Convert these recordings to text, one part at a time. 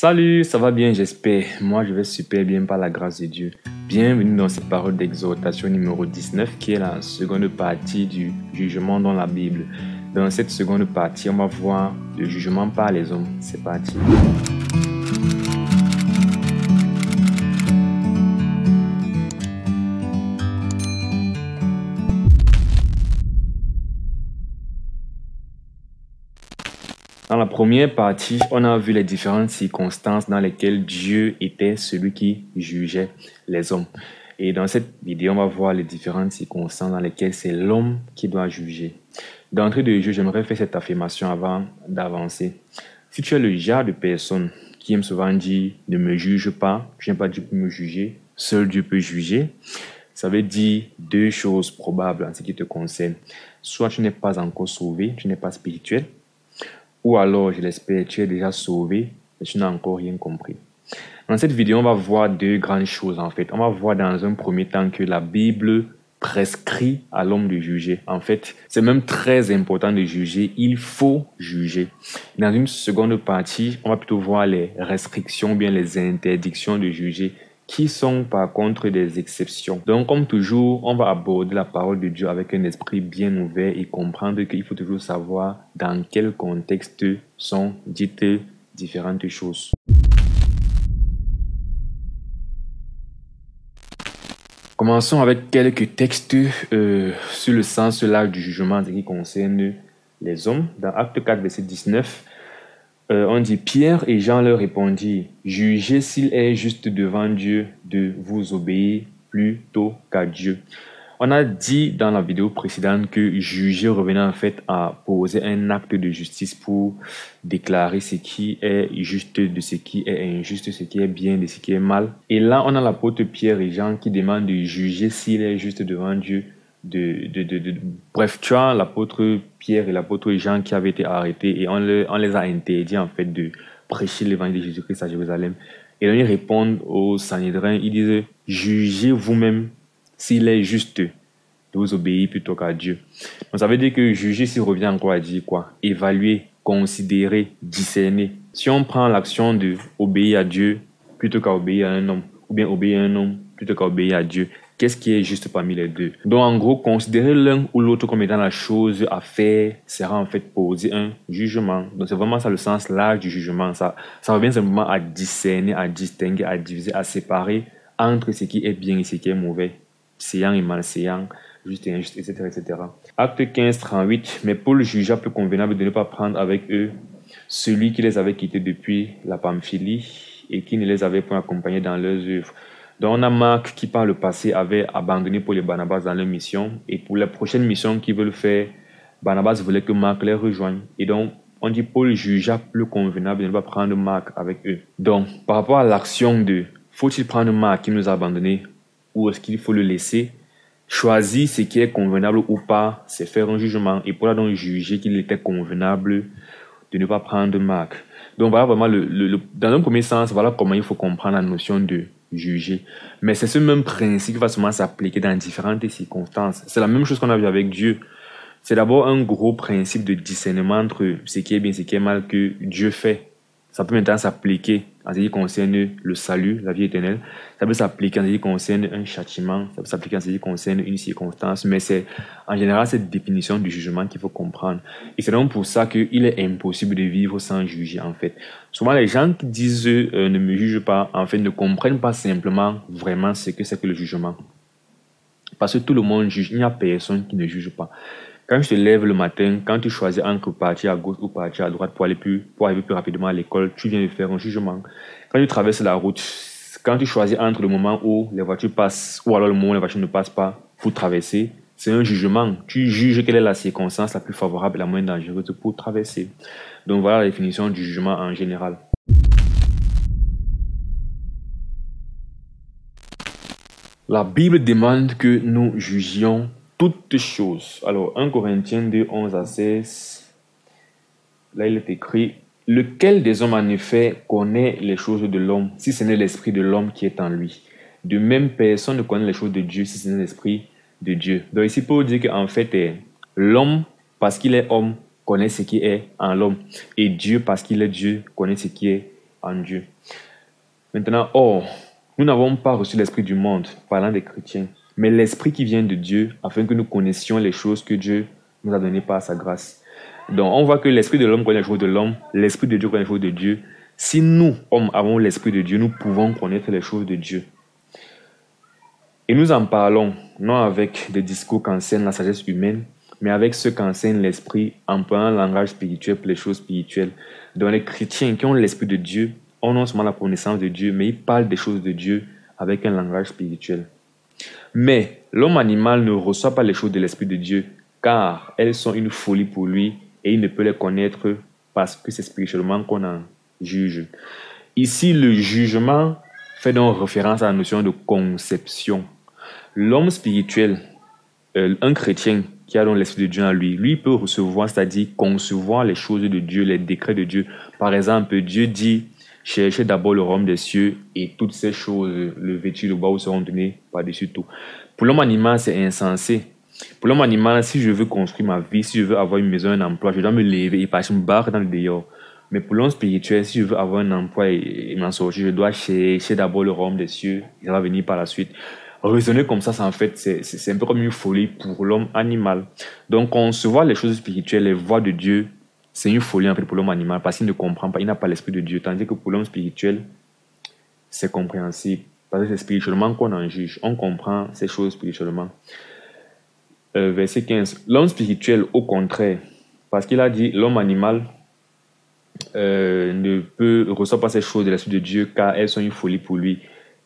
Salut, ça va bien, j'espère. Moi, je vais super bien par la grâce de Dieu. Bienvenue dans cette parole d'exhortation numéro 19 qui est la seconde partie du jugement dans la Bible. Dans cette seconde partie, on va voir le jugement par les hommes. C'est parti. Dans la première partie, on a vu les différentes circonstances dans lesquelles Dieu était celui qui jugeait les hommes. Et dans cette vidéo, on va voir les différentes circonstances dans lesquelles c'est l'homme qui doit juger. D'entrée de jeu, j'aimerais faire cette affirmation avant d'avancer. Si tu es le genre de personne qui aime souvent dire « ne me juge pas », je n'aime pas Dieu pour me juger, seul Dieu peut juger, ça veut dire deux choses probables en ce qui te concerne. Soit tu n'es pas encore sauvé, tu n'es pas spirituel, ou alors, je l'espère, tu es déjà sauvé, mais tu n'as encore rien compris. Dans cette vidéo, on va voir deux grandes choses en fait. On va voir dans un premier temps que la Bible prescrit à l'homme de juger. En fait, c'est même très important de juger. Il faut juger. Dans une seconde partie, on va plutôt voir les restrictions, bien les interdictions de juger, qui sont par contre des exceptions. Donc, comme toujours, on va aborder la parole de Dieu avec un esprit bien ouvert et comprendre qu'il faut toujours savoir dans quel contexte sont dites différentes choses. Commençons avec quelques textes sur le sens large du jugement en ce qui concerne les hommes. Dans Acte 4, verset 19, on dit « Pierre et Jean leur répondirent, « Jugez s'il est juste devant Dieu de vous obéir plutôt qu'à Dieu. » On a dit dans la vidéo précédente que juger revenait en fait à poser un acte de justice pour déclarer ce qui est juste de ce qui est injuste, ce qui est bien de ce qui est mal. Et là, on a l'apôtre Pierre et Jean qui demandent de juger s'il est juste devant Dieu. Bref, tu as l'apôtre Pierre et l'apôtre Jean qui avaient été arrêtés et on les a interdits en fait de prêcher l'évangile de Jésus-Christ à Jérusalem. Et là, ils répondent au Sanhédrin, ils disent « Jugez vous-même s'il est juste de vous obéir plutôt qu'à Dieu. » Donc ça veut dire que juger, s'il revient encore à dire quoi? Évaluer, considérer, discerner. Si on prend l'action de obéir à Dieu plutôt qu'à obéir à un homme, ou bien obéir à un homme plutôt qu'à obéir à Dieu, qu'est-ce qui est juste parmi les deux? Donc, en gros, considérer l'un ou l'autre comme étant la chose à faire sera en fait poser un jugement. Donc, c'est vraiment ça le sens large du jugement. Ça revient simplement à discerner, à distinguer, à diviser, à séparer entre ce qui est bien et ce qui est mauvais, séant et malséant, juste et injuste, etc., etc. Acte 15, 38. Mais Paul jugea plus convenable de ne pas prendre avec eux celui qui les avait quittés depuis la Pamphylie et qui ne les avait point accompagnés dans leurs œuvres. Donc, on a Marc qui, par le passé, avait abandonné Paul et Barnabas dans leur mission. Et pour la prochaine mission qu'ils veulent faire, Barnabas voulait que Marc les rejoigne. Et donc, on dit Paul jugea plus convenable de ne pas prendre Marc avec eux. Donc, par rapport à l'action de faut-il prendre Marc qui nous a abandonnés ou est-ce qu'il faut le laisser? Choisir ce qui est convenable ou pas, c'est faire un jugement. Et Paul a donc jugé qu'il était convenable de ne pas prendre Marc. Donc, voilà vraiment dans un premier sens, voilà comment il faut comprendre la notion de juger. Mais c'est ce même principe qui va sûrement s'appliquer dans différentes circonstances. C'est la même chose qu'on a vu avec Dieu. C'est d'abord un gros principe de discernement entre ce qui est bien et ce qui est mal que Dieu fait. Ça peut maintenant s'appliquer en ce qui concerne le salut, la vie éternelle. Ça peut s'appliquer en ce qui concerne un châtiment. Ça peut s'appliquer en ce qui concerne une circonstance. Mais c'est en général cette définition du jugement qu'il faut comprendre. Et c'est donc pour ça qu'il est impossible de vivre sans juger en fait. Souvent les gens qui disent ne me juge pas, en fait ne comprennent pas simplement vraiment ce que c'est que le jugement. Parce que tout le monde juge. Il n'y a personne qui ne juge pas. Quand tu te lèves le matin, quand tu choisis entre partir à gauche ou partir à droite pour arriver plus rapidement à l'école, tu viens de faire un jugement. Quand tu traverses la route, quand tu choisis entre le moment où les voitures passent ou alors le moment où les voitures ne passent pas pour traverser, c'est un jugement. Tu juges quelle est la circonstance la plus favorable et la moins dangereuse pour traverser. Donc voilà la définition du jugement en général. La Bible demande que nous jugions toutes choses. Alors, 1 Corinthiens 2, 11 à 16, là il est écrit « Lequel des hommes en effet connaît les choses de l'homme, si ce n'est l'esprit de l'homme qui est en lui? De même, personne ne connaît les choses de Dieu, si ce n'est l'esprit de Dieu. » Donc ici, pour dire qu'en fait, l'homme, parce qu'il est homme, connaît ce qui est en l'homme. Et Dieu, parce qu'il est Dieu, connaît ce qui est en Dieu. Maintenant, or, nous n'avons pas reçu l'esprit du monde, parlant des chrétiens, mais l'esprit qui vient de Dieu, afin que nous connaissions les choses que Dieu nous a données par sa grâce. Donc, on voit que l'esprit de l'homme connaît les choses de l'homme, l'esprit de Dieu connaît les choses de Dieu. Si nous, hommes, avons l'esprit de Dieu, nous pouvons connaître les choses de Dieu. Et nous en parlons, non avec des discours qu'enseigne la sagesse humaine, mais avec ce qu'enseigne l'esprit, employant un langage spirituel pour les choses spirituelles. Donc, les chrétiens qui ont l'esprit de Dieu ont non seulement la connaissance de Dieu, mais ils parlent des choses de Dieu avec un langage spirituel. Mais l'homme animal ne reçoit pas les choses de l'esprit de Dieu, car elles sont une folie pour lui et il ne peut les connaître parce que c'est spirituellement qu'on en juge. Ici, le jugement fait donc référence à la notion de conception. L'homme spirituel, un chrétien qui a donc l'esprit de Dieu en lui, lui peut recevoir, c'est-à-dire concevoir les choses de Dieu, les décrets de Dieu. Par exemple, Dieu dit: cherchez d'abord le royaume des cieux et toutes ces choses, le vêtu de bois vous seront données par-dessus tout. Pour l'homme animal, c'est insensé. Pour l'homme animal, si je veux construire ma vie, si je veux avoir une maison, un emploi, je dois me lever et partir me barrer dans le dehors. Mais pour l'homme spirituel, si je veux avoir un emploi et m'en sortir, je dois chercher d'abord le royaume des cieux et ça va venir par la suite. Raisonner comme ça, en fait, c'est un peu comme une folie pour l'homme animal. Donc, concevoir les choses spirituelles, les voies de Dieu, c'est une folie en fait pour l'homme animal parce qu'il ne comprend pas, il n'a pas l'esprit de Dieu. Tandis que pour l'homme spirituel, c'est compréhensible parce que c'est spirituellement qu'on en juge. On comprend ces choses spirituellement. Verset 15. L'homme spirituel, au contraire, parce qu'il a dit l'homme animal ne reçoit pas ces choses de l'esprit de Dieu car elles sont une folie pour lui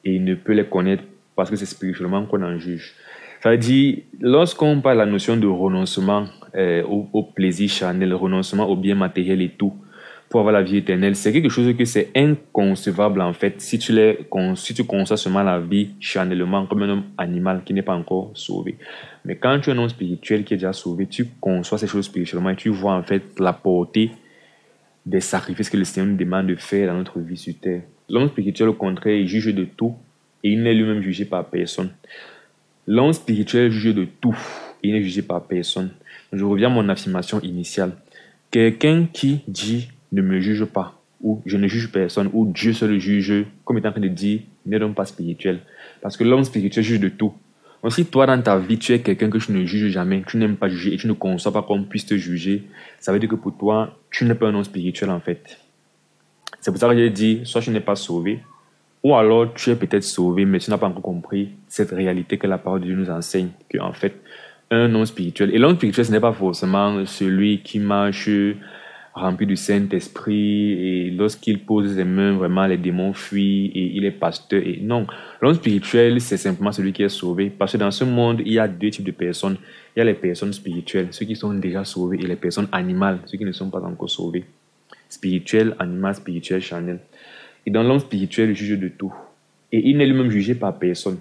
et il ne peut les connaître parce que c'est spirituellement qu'on en juge. Ça veut dire, lorsqu'on parle de la notion de renoncement au plaisir charnel, renoncement au bien matériel et tout, pour avoir la vie éternelle, c'est quelque chose que c'est inconcevable en fait si tu conçois seulement la vie charnellement comme un homme animal qui n'est pas encore sauvé. Mais quand tu es un homme spirituel qui est déjà sauvé, tu conçois ces choses spirituellement et tu vois en fait la portée des sacrifices que le Seigneur nous demande de faire dans notre vie sur terre. L'homme spirituel, au contraire, il juge de tout et il n'est lui-même jugé par personne. L'homme spirituel juge de tout et il n'est jugé par personne. Je reviens à mon affirmation initiale. Quelqu'un qui dit ne me juge pas, ou je ne juge personne, ou Dieu seul le juge, comme étant en train de dire, n'est donc pas spirituel. Parce que l'homme spirituel juge de tout. Donc si toi dans ta vie tu es quelqu'un que tu ne juges jamais, tu n'aimes pas juger et tu ne conçois pas qu'on puisse te juger, ça veut dire que pour toi, tu n'es pas un homme spirituel en fait. C'est pour ça que j'ai dit, soit tu n'es pas sauvé, ou alors tu es peut-être sauvé, mais tu n'as pas encore compris cette réalité que la parole de Dieu nous enseigne, qu'en fait, un homme spirituel, et l'homme spirituel ce n'est pas forcément celui qui marche rempli du Saint-Esprit et lorsqu'il pose ses mains, vraiment les démons fuient et il est pasteur. Et non, l'homme spirituel, c'est simplement celui qui est sauvé. Parce que dans ce monde, il y a deux types de personnes. Il y a les personnes spirituelles, ceux qui sont déjà sauvés, et les personnes animales, ceux qui ne sont pas encore sauvés. Spirituel, animal, spirituel, charnel. Et dans l'homme spirituel, il juge de tout. Et il n'est lui-même jugé par personne.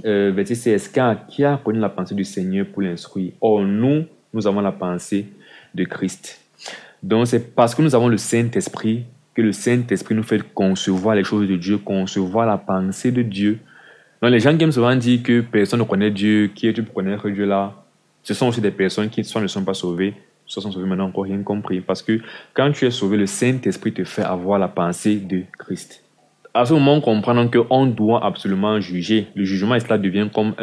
Verset 16, car qui a connu la pensée du Seigneur pour l'instruire? Or, nous avons la pensée de Christ. Donc, c'est parce que nous avons le Saint-Esprit que le Saint-Esprit nous fait concevoir les choses de Dieu, concevoir la pensée de Dieu. Donc, les gens qui aiment souvent dire que personne ne connaît Dieu, qui es-tu pour connaître Dieu là? Ce sont aussi des personnes qui soit ne sont pas sauvées, soit sont sauvées maintenant encore rien compris. Parce que quand tu es sauvé, le Saint-Esprit te fait avoir la pensée de Christ. À ce moment, on comprend qu'on doit absolument juger. Le jugement, et cela devient comme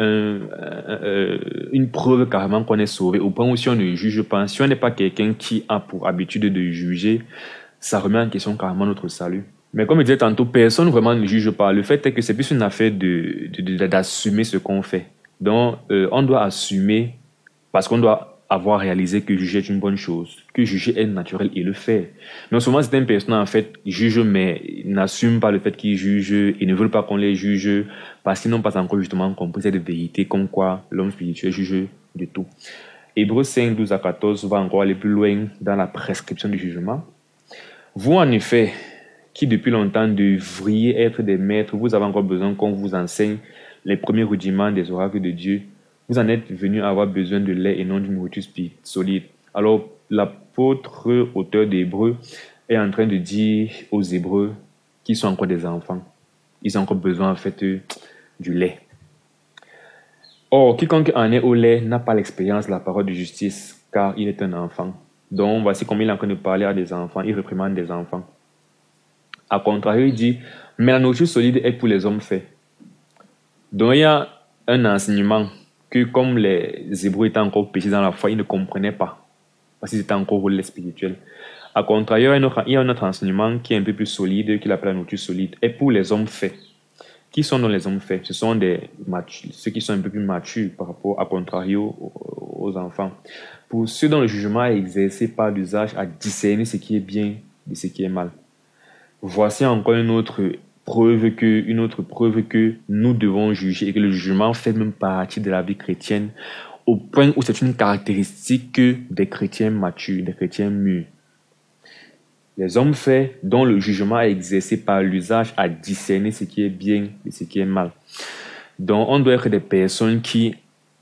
une preuve carrément qu'on est sauvé. Au point où si on ne juge pas, si on n'est pas quelqu'un qui a pour habitude de juger, ça remet en question carrément notre salut. Mais comme je disais tantôt, personne vraiment ne juge pas. Le fait est que c'est plus une affaire d'assumer ce qu'on fait. Donc, on doit assumer parce qu'on doit avoir réalisé que juger est une bonne chose, que juger est naturel et le faire. Non seulement certaines personnes en fait jugent mais n'assument pas le fait qu'ils jugent et ne veulent pas qu'on les juge parce qu'ils n'ont pas encore justement compris cette vérité comme quoi l'homme spirituel juge de tout. Hébreux 5, 12 à 14 va encore aller plus loin dans la prescription du jugement. Vous en effet, qui depuis longtemps devriez être des maîtres, vous avez encore besoin qu'on vous enseigne les premiers rudiments des oracles de Dieu. Vous en êtes venus à avoir besoin de lait et non d'une nourriture solide. Alors, l'apôtre, auteur d'Hébreux, est en train de dire aux Hébreux qu'ils sont encore des enfants. Ils ont encore besoin, en fait, du lait. Or, quiconque en est au lait n'a pas l'expérience de la parole de justice, car il est un enfant. Donc, voici comment il est en train de parler à des enfants. Il réprimande des enfants. À contrario, il dit, mais la nourriture solide est pour les hommes faits. Donc il y a un enseignement que comme les Hébreux étaient encore péchés dans la foi, ils ne comprenaient pas. Parce qu'ils étaient encore au lait spirituel. À contrario, il y a un autre enseignement qui est un peu plus solide, qu'il appelle la nourriture solide, est pour les hommes faits. Qui sont donc les hommes faits? Ce sont ceux qui sont un peu plus matures par rapport, à contrario, aux enfants. Pour ceux dont le jugement est exercé par l'usage à discerner ce qui est bien de ce qui est mal. Voici encore une autre preuve que nous devons juger et que le jugement fait même partie de la vie chrétienne au point où c'est une caractéristique des chrétiens matures, des chrétiens mûrs. Les hommes faits dont le jugement est exercé par l'usage à discerner ce qui est bien et ce qui est mal. Donc, on doit être des personnes qui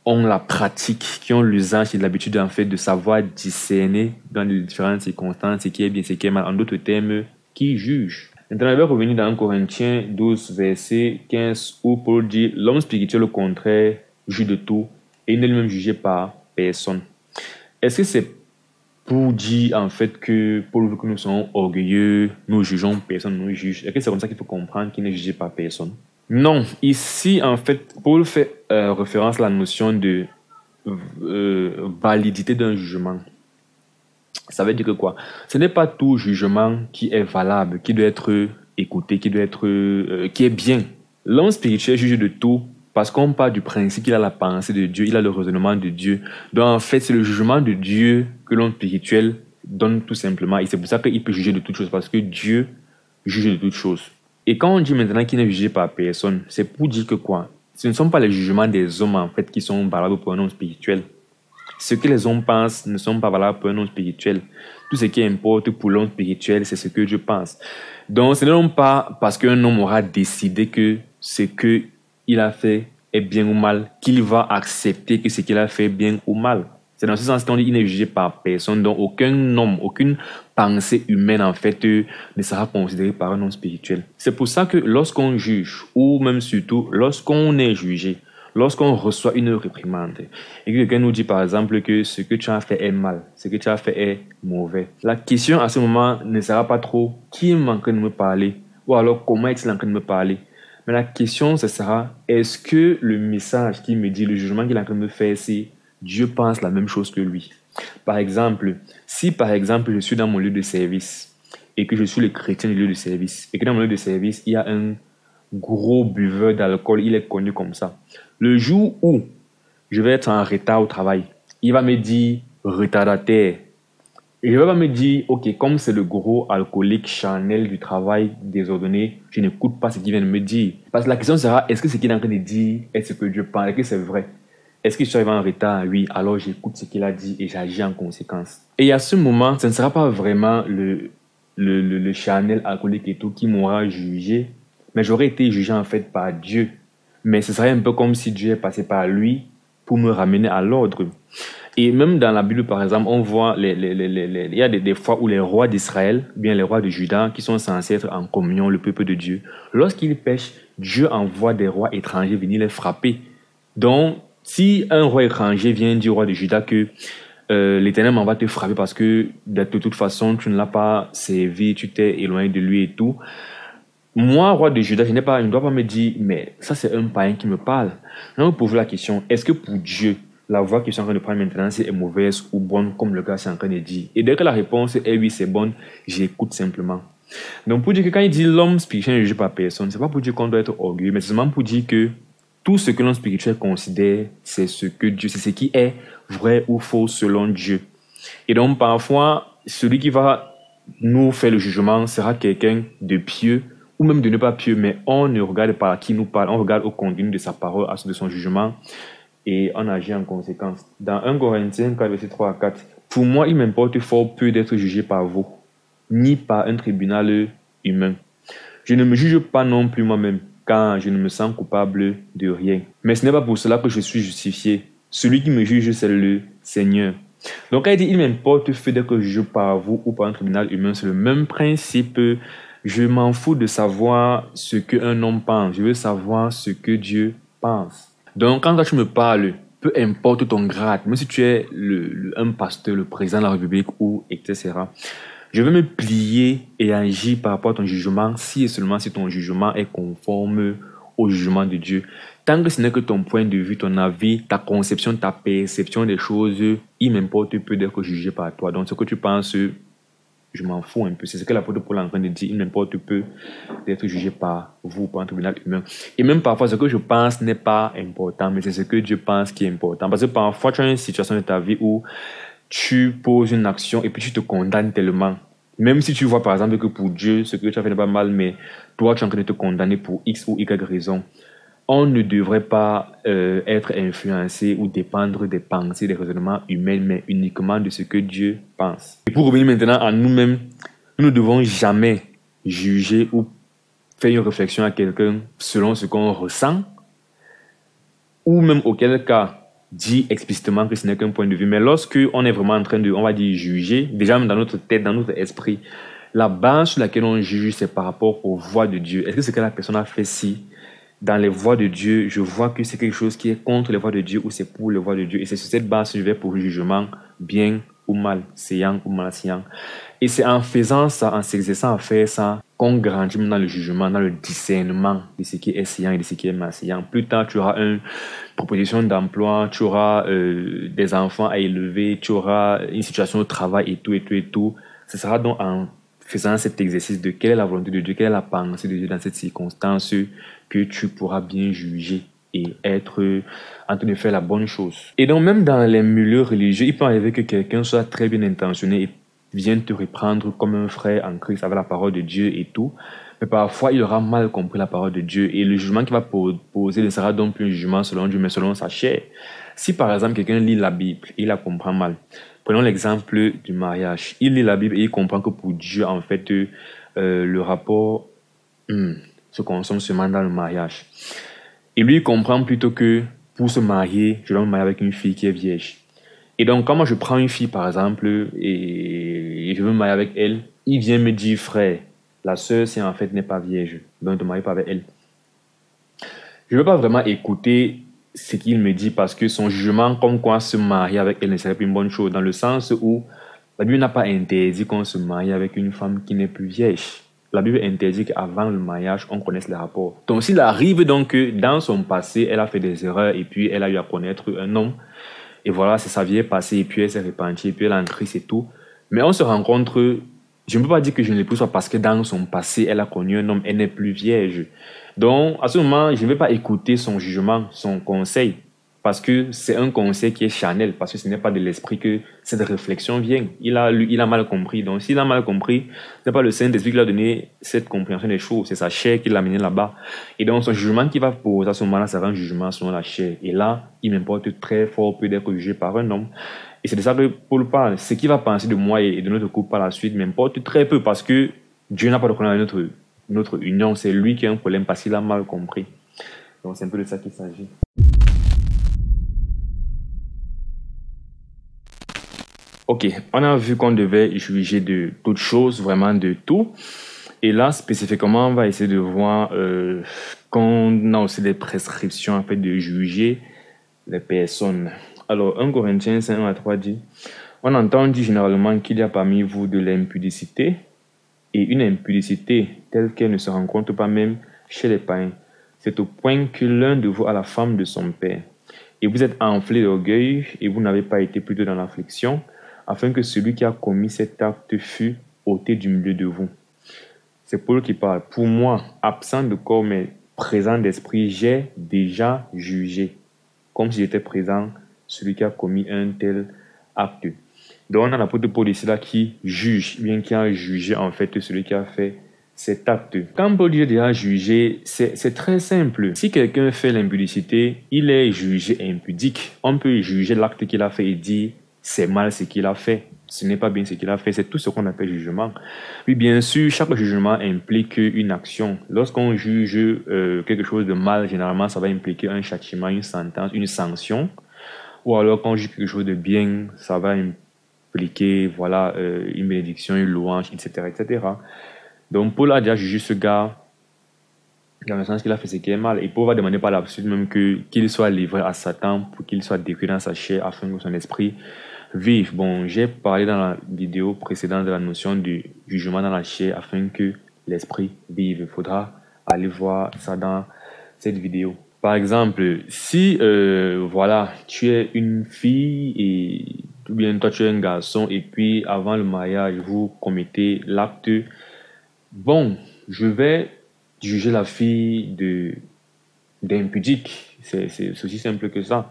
ont la pratique, qui ont l'usage et l'habitude en fait de savoir discerner dans les différentes circonstances ce qui est bien, ce qui est mal. En d'autres termes, qui jugent. Maintenant, je vais revenir dans 1 Corinthiens 12, verset 15, où Paul dit « L'homme spirituel, au contraire, juge de tout et il n'est lui-même jugé par personne. » Est-ce que c'est pour dire en fait que Paul veut que nous soyons orgueilleux, nous jugeons, personne nous juge? Est-ce que c'est comme ça qu'il faut comprendre qu'il n'est jugé par personne? Non, ici en fait, Paul fait référence à la notion de validité d'un jugement. Ça veut dire que quoi? Ce n'est pas tout jugement qui est valable, qui doit être écouté, qui est bien. L'homme spirituel juge de tout parce qu'on part du principe qu'il a la pensée de Dieu, il a le raisonnement de Dieu. Donc en fait, c'est le jugement de Dieu que l'homme spirituel donne tout simplement. Et c'est pour ça qu'il peut juger de toutes choses, parce que Dieu juge de toutes choses. Et quand on dit maintenant qu'il n'est jugé par personne, c'est pour dire que quoi? Ce ne sont pas les jugements des hommes en fait qui sont valables pour un homme spirituel. Ce que les hommes pensent ne sont pas valables pour un homme spirituel. Tout ce qui importe pour l'homme spirituel, c'est ce que Dieu pense. Donc, ce n'est donc pas parce qu'un homme aura décidé que ce qu'il a fait est bien ou mal, qu'il va accepter que ce qu'il a fait est bien ou mal. C'est dans ce sens qu'on dit qu'il n'est jugé par personne. Donc, aucun homme, aucune pensée humaine, en fait, ne sera considérée par un homme spirituel. C'est pour ça que lorsqu'on juge, ou même surtout lorsqu'on est jugé, lorsqu'on reçoit une réprimande et que quelqu'un nous dit par exemple que ce que tu as fait est mal, ce que tu as fait est mauvais, la question à ce moment ne sera pas trop qui est en train de me parler ou alors comment est-il en train de me parler. Mais la question, ce sera est-ce que le message qu'il me dit, le jugement qu'il est en train de me faire, c'est Dieu pense la même chose que lui. Par exemple, si par exemple je suis dans mon lieu de service et que je suis le chrétien du lieu de service et que dans mon lieu de service, il y a un gros buveur d'alcool, il est connu comme ça. Le jour où je vais être en retard au travail, il va me dire retardataire. Et il va pas me dire, ok, comme c'est le gros alcoolique charnel du travail désordonné, je n'écoute pas ce qu'il vient de me dire. Parce que la question sera, est-ce que ce qu'il est en train de dire est ce que Dieu parle? Est-ce que c'est vrai? Est-ce que je suis arrivé en retard? Oui, alors j'écoute ce qu'il a dit et j'agis en conséquence. Et à ce moment, ce ne sera pas vraiment le charnel alcoolique et tout qui m'aura jugé, mais j'aurais été jugé en fait par Dieu. Mais ce serait un peu comme si Dieu est passé par lui pour me ramener à l'ordre. Et même dans la Bible, par exemple, on voit, il y a des fois où les rois d'Israël, bien les rois de Juda, qui sont censés être en communion, le peuple de Dieu, lorsqu'ils pêchent, Dieu envoie des rois étrangers venir les frapper. Donc, si un roi étranger vient dire au roi de Juda que l'Éternel m'en va te frapper parce que de toute façon, tu ne l'as pas servi, tu t'es éloigné de lui et tout, moi, roi de Juda, je ne dois pas me dire, mais ça c'est un païen qui me parle. Je vais me poser la question, est-ce que pour Dieu, la voie que je suis en train de prendre maintenant, c'est mauvaise ou bonne, comme le gars est en train de dire? Et dès que la réponse est oui, c'est bonne, j'écoute simplement. Donc pour dire que quand il dit l'homme spirituel ne juge pas personne, c'est pas pour dire qu'on doit être orgueilleux, mais c'est seulement pour dire que tout ce que l'homme spirituel considère, c'est ce que Dieu, c'est ce qui est vrai ou faux selon Dieu. Et donc parfois, celui qui va nous faire le jugement sera quelqu'un de pieux, ou même de ne pas pieux, mais on ne regarde pas à qui nous parle, on regarde au contenu de sa parole, de son jugement, et on agit en conséquence. Dans 1 Corinthiens 4, verset 3 à 4, pour moi, il m'importe fort peu d'être jugé par vous, ni par un tribunal humain. Je ne me juge pas non plus moi-même, car je ne me sens coupable de rien. Mais ce n'est pas pour cela que je suis justifié. Celui qui me juge, c'est le Seigneur. Donc, quand il dit, il m'importe peu d'être jugé par vous ou par un tribunal humain, c'est le même principe. Je m'en fous de savoir ce qu'un homme pense. Je veux savoir ce que Dieu pense. Donc, quand toi, tu me parles, peu importe ton grade, même si tu es un pasteur, le président de la République ou etc., Je vais me plier et agir par rapport à ton jugement si et seulement si ton jugement est conforme au jugement de Dieu. Tant que ce n'est que ton point de vue, ton avis, ta conception, ta perception des choses, il m'importe peu d'être jugé par toi. Donc, ce que tu penses, je m'en fous un peu. C'est ce que l'apôtre Paul est en train de dire. Il m'importe peu d'être jugé par vous, par un tribunal humain. Et même parfois, ce que je pense n'est pas important, mais c'est ce que Dieu pense qui est important. Parce que parfois, tu as une situation de ta vie où tu poses une action et puis tu te condamnes tellement. Même si tu vois par exemple que pour Dieu, ce que tu as fait n'est pas mal, mais toi, tu es en train de te condamner pour X ou Y raison. On ne devrait pas être influencé ou dépendre des pensées, des raisonnements humains, mais uniquement de ce que Dieu pense. Et pour revenir maintenant à nous-mêmes, nous ne devons jamais juger ou faire une réflexion à quelqu'un selon ce qu'on ressent, ou même auquel cas dit explicitement que ce n'est qu'un point de vue. Mais lorsque on est vraiment en train de, on va dire, juger, déjà même dans notre tête, dans notre esprit, la base sur laquelle on juge, c'est par rapport aux voies de Dieu. Est-ce que ce que la personne a fait si, dans les voies de Dieu, je vois que c'est quelque chose qui est contre les voies de Dieu ou c'est pour les voies de Dieu. Et c'est sur cette base que je vais pour le jugement, bien ou mal, séant ou mal séant. Et c'est en faisant ça, en s'exerçant à faire ça, qu'on grandit dans le jugement, dans le discernement de ce qui est séant et de ce qui est mal séant. Plus tard, tu auras une proposition d'emploi, tu auras des enfants à élever, tu auras une situation de travail et tout, et tout, et tout. Ce sera donc en faisant cet exercice de quelle est la volonté de Dieu, quelle est la pensée de Dieu dans cette circonstance que tu pourras bien juger et être en train de faire la bonne chose. Et donc même dans les milieux religieux, il peut arriver que quelqu'un soit très bien intentionné et vienne te reprendre comme un frère en Christ avec la parole de Dieu et tout. Mais parfois, il aura mal compris la parole de Dieu et le jugement qu'il va poser ne sera donc plus un jugement selon Dieu, mais selon sa chair. Si par exemple, quelqu'un lit la Bible et il la comprend mal, prenons l'exemple du mariage. Il lit la Bible et il comprend que pour Dieu, en fait, le rapport se consomme seulement dans le mariage. Et lui, il comprend plutôt que pour se marier, je dois me marier avec une fille qui est vierge. Et donc, quand moi je prends une fille, par exemple, et je veux me marier avec elle, il vient me dire, frère, la sœur, si en fait n'est pas vierge, donc ne te marie pas avec elle. Je ne veux pas vraiment écouter ce qu'il me dit parce que son jugement, comme quoi se marier avec elle ne serait plus une bonne chose, dans le sens où la Bible n'a pas interdit qu'on se marie avec une femme qui n'est plus vierge. La Bible interdit qu'avant le mariage, on connaisse les rapports. Donc, s'il arrive donc que dans son passé, elle a fait des erreurs et puis elle a eu à connaître un homme, et voilà, c'est sa vie est passée, et puis elle s'est repentie, et puis elle est en Christ et tout. Mais on se rencontre, je ne peux pas dire que je ne l'épouse pas parce que dans son passé, elle a connu un homme, elle n'est plus vierge. Donc, à ce moment, je ne vais pas écouter son jugement, son conseil, parce que c'est un conseil qui est charnel, parce que ce n'est pas de l'esprit que cette réflexion vient. Il a mal compris. Donc, s'il a mal compris, ce n'est pas le Saint-Esprit qui lui a donné cette compréhension des choses, c'est sa chair qui l'a amené là-bas. Et donc, son jugement qu'il va poser à ce moment-là sera un jugement selon la chair. Et là, il m'importe très fort peu d'être jugé par un homme. Et c'est de ça que Paul parle. Ce qu'il va penser de moi et de notre couple par la suite m'importe très peu, parce que Dieu n'a pas de problème avec notre union. C'est lui qui a un problème parce qu'il a mal compris. Donc, c'est un peu de ça qu'il s'agit. Ok, on a vu qu'on devait juger de toutes choses, vraiment de tout. Et là, spécifiquement, on va essayer de voir qu'on a aussi des prescriptions en fait de juger les personnes. Alors, 1 Corinthiens 5, 1 à 3 dit, on entend dire généralement qu'il y a parmi vous de l'impudicité, et une impudicité telle qu'elle ne se rencontre pas même chez les païens. C'est au point que l'un de vous a la femme de son père. Et vous êtes enflé d'orgueil, et vous n'avez pas été plutôt dans l'affliction, afin que celui qui a commis cet acte fût ôté du milieu de vous. C'est Paul qui parle. Pour moi, absent de corps mais présent d'esprit, j'ai déjà jugé, comme si j'étais présent, celui qui a commis un tel acte. Donc on a l'apôtre Paul ici là qui juge, bien qui a jugé en fait celui qui a fait cet acte. Quand Paul dit j'ai déjà jugé, c'est très simple. Si quelqu'un fait l'impudicité, il est jugé impudique. On peut juger l'acte qu'il a fait et dire c'est mal ce qu'il a fait, ce n'est pas bien ce qu'il a fait, c'est tout ce qu'on appelle jugement. Oui, bien sûr, chaque jugement implique une action. Lorsqu'on juge quelque chose de mal, généralement, ça va impliquer un châtiment, une sentence, une sanction. Ou alors, quand on juge quelque chose de bien, ça va impliquer voilà, une bénédiction, une louange, etc., etc. Donc, Paul a déjà jugé ce gars dans le sens qu'il a fait ce qui est mal. Et Paul va demander par la suite même qu'il soit livré à Satan pour qu'il soit détruit dans sa chair afin que son esprit vive. Bon, j'ai parlé dans la vidéo précédente de la notion du jugement dans la chair afin que l'esprit vive. Il faudra aller voir ça dans cette vidéo. Par exemple, si voilà, tu es une fille et ou bien toi tu es un garçon et puis avant le mariage vous commettez l'acte, bon, je vais juger la fille d'impudique. C'est aussi simple que ça.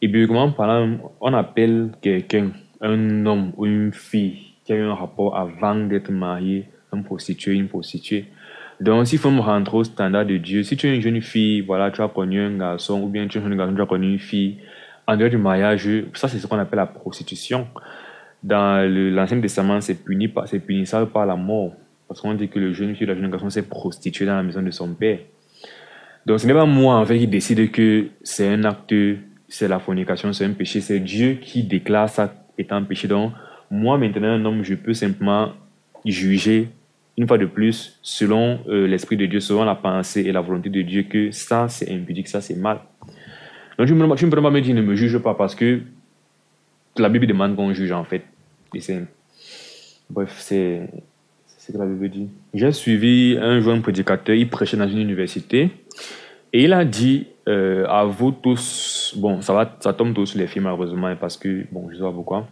Et bibliquement parlant, on appelle quelqu'un, un homme ou une fille qui a eu un rapport avant d'être marié, un prostitué, une prostituée. Donc, s'il faut me rentrer au standard de Dieu, si tu es une jeune fille, voilà, tu as connu un garçon, ou bien tu es un jeune garçon, tu as connu une fille, en dehors du mariage, ça c'est ce qu'on appelle la prostitution. Dans l'Ancien Testament, c'est punissable par la mort. Parce qu'on dit que le jeune fille ou la jeune garçon s'est prostitué dans la maison de son père. Donc, ce n'est pas moi, en fait, qui décide que c'est un acte, c'est la fornication, c'est un péché. C'est Dieu qui déclare ça étant péché. Donc, moi, maintenant, un homme, je peux simplement juger, une fois de plus, selon l'Esprit de Dieu, selon la pensée et la volonté de Dieu, que ça, c'est impudique, ça, c'est mal. Donc, tu ne peux pas me dire ne me juge pas parce que la Bible demande qu'on juge, en fait. Et bref, c'est ce que la Bible dit. J'ai suivi un jour un prédicateur, il prêchait dans une université et il a dit à vous tous, bon, ça tombe tous sur les filles malheureusement parce que, bon, je sais pas pourquoi.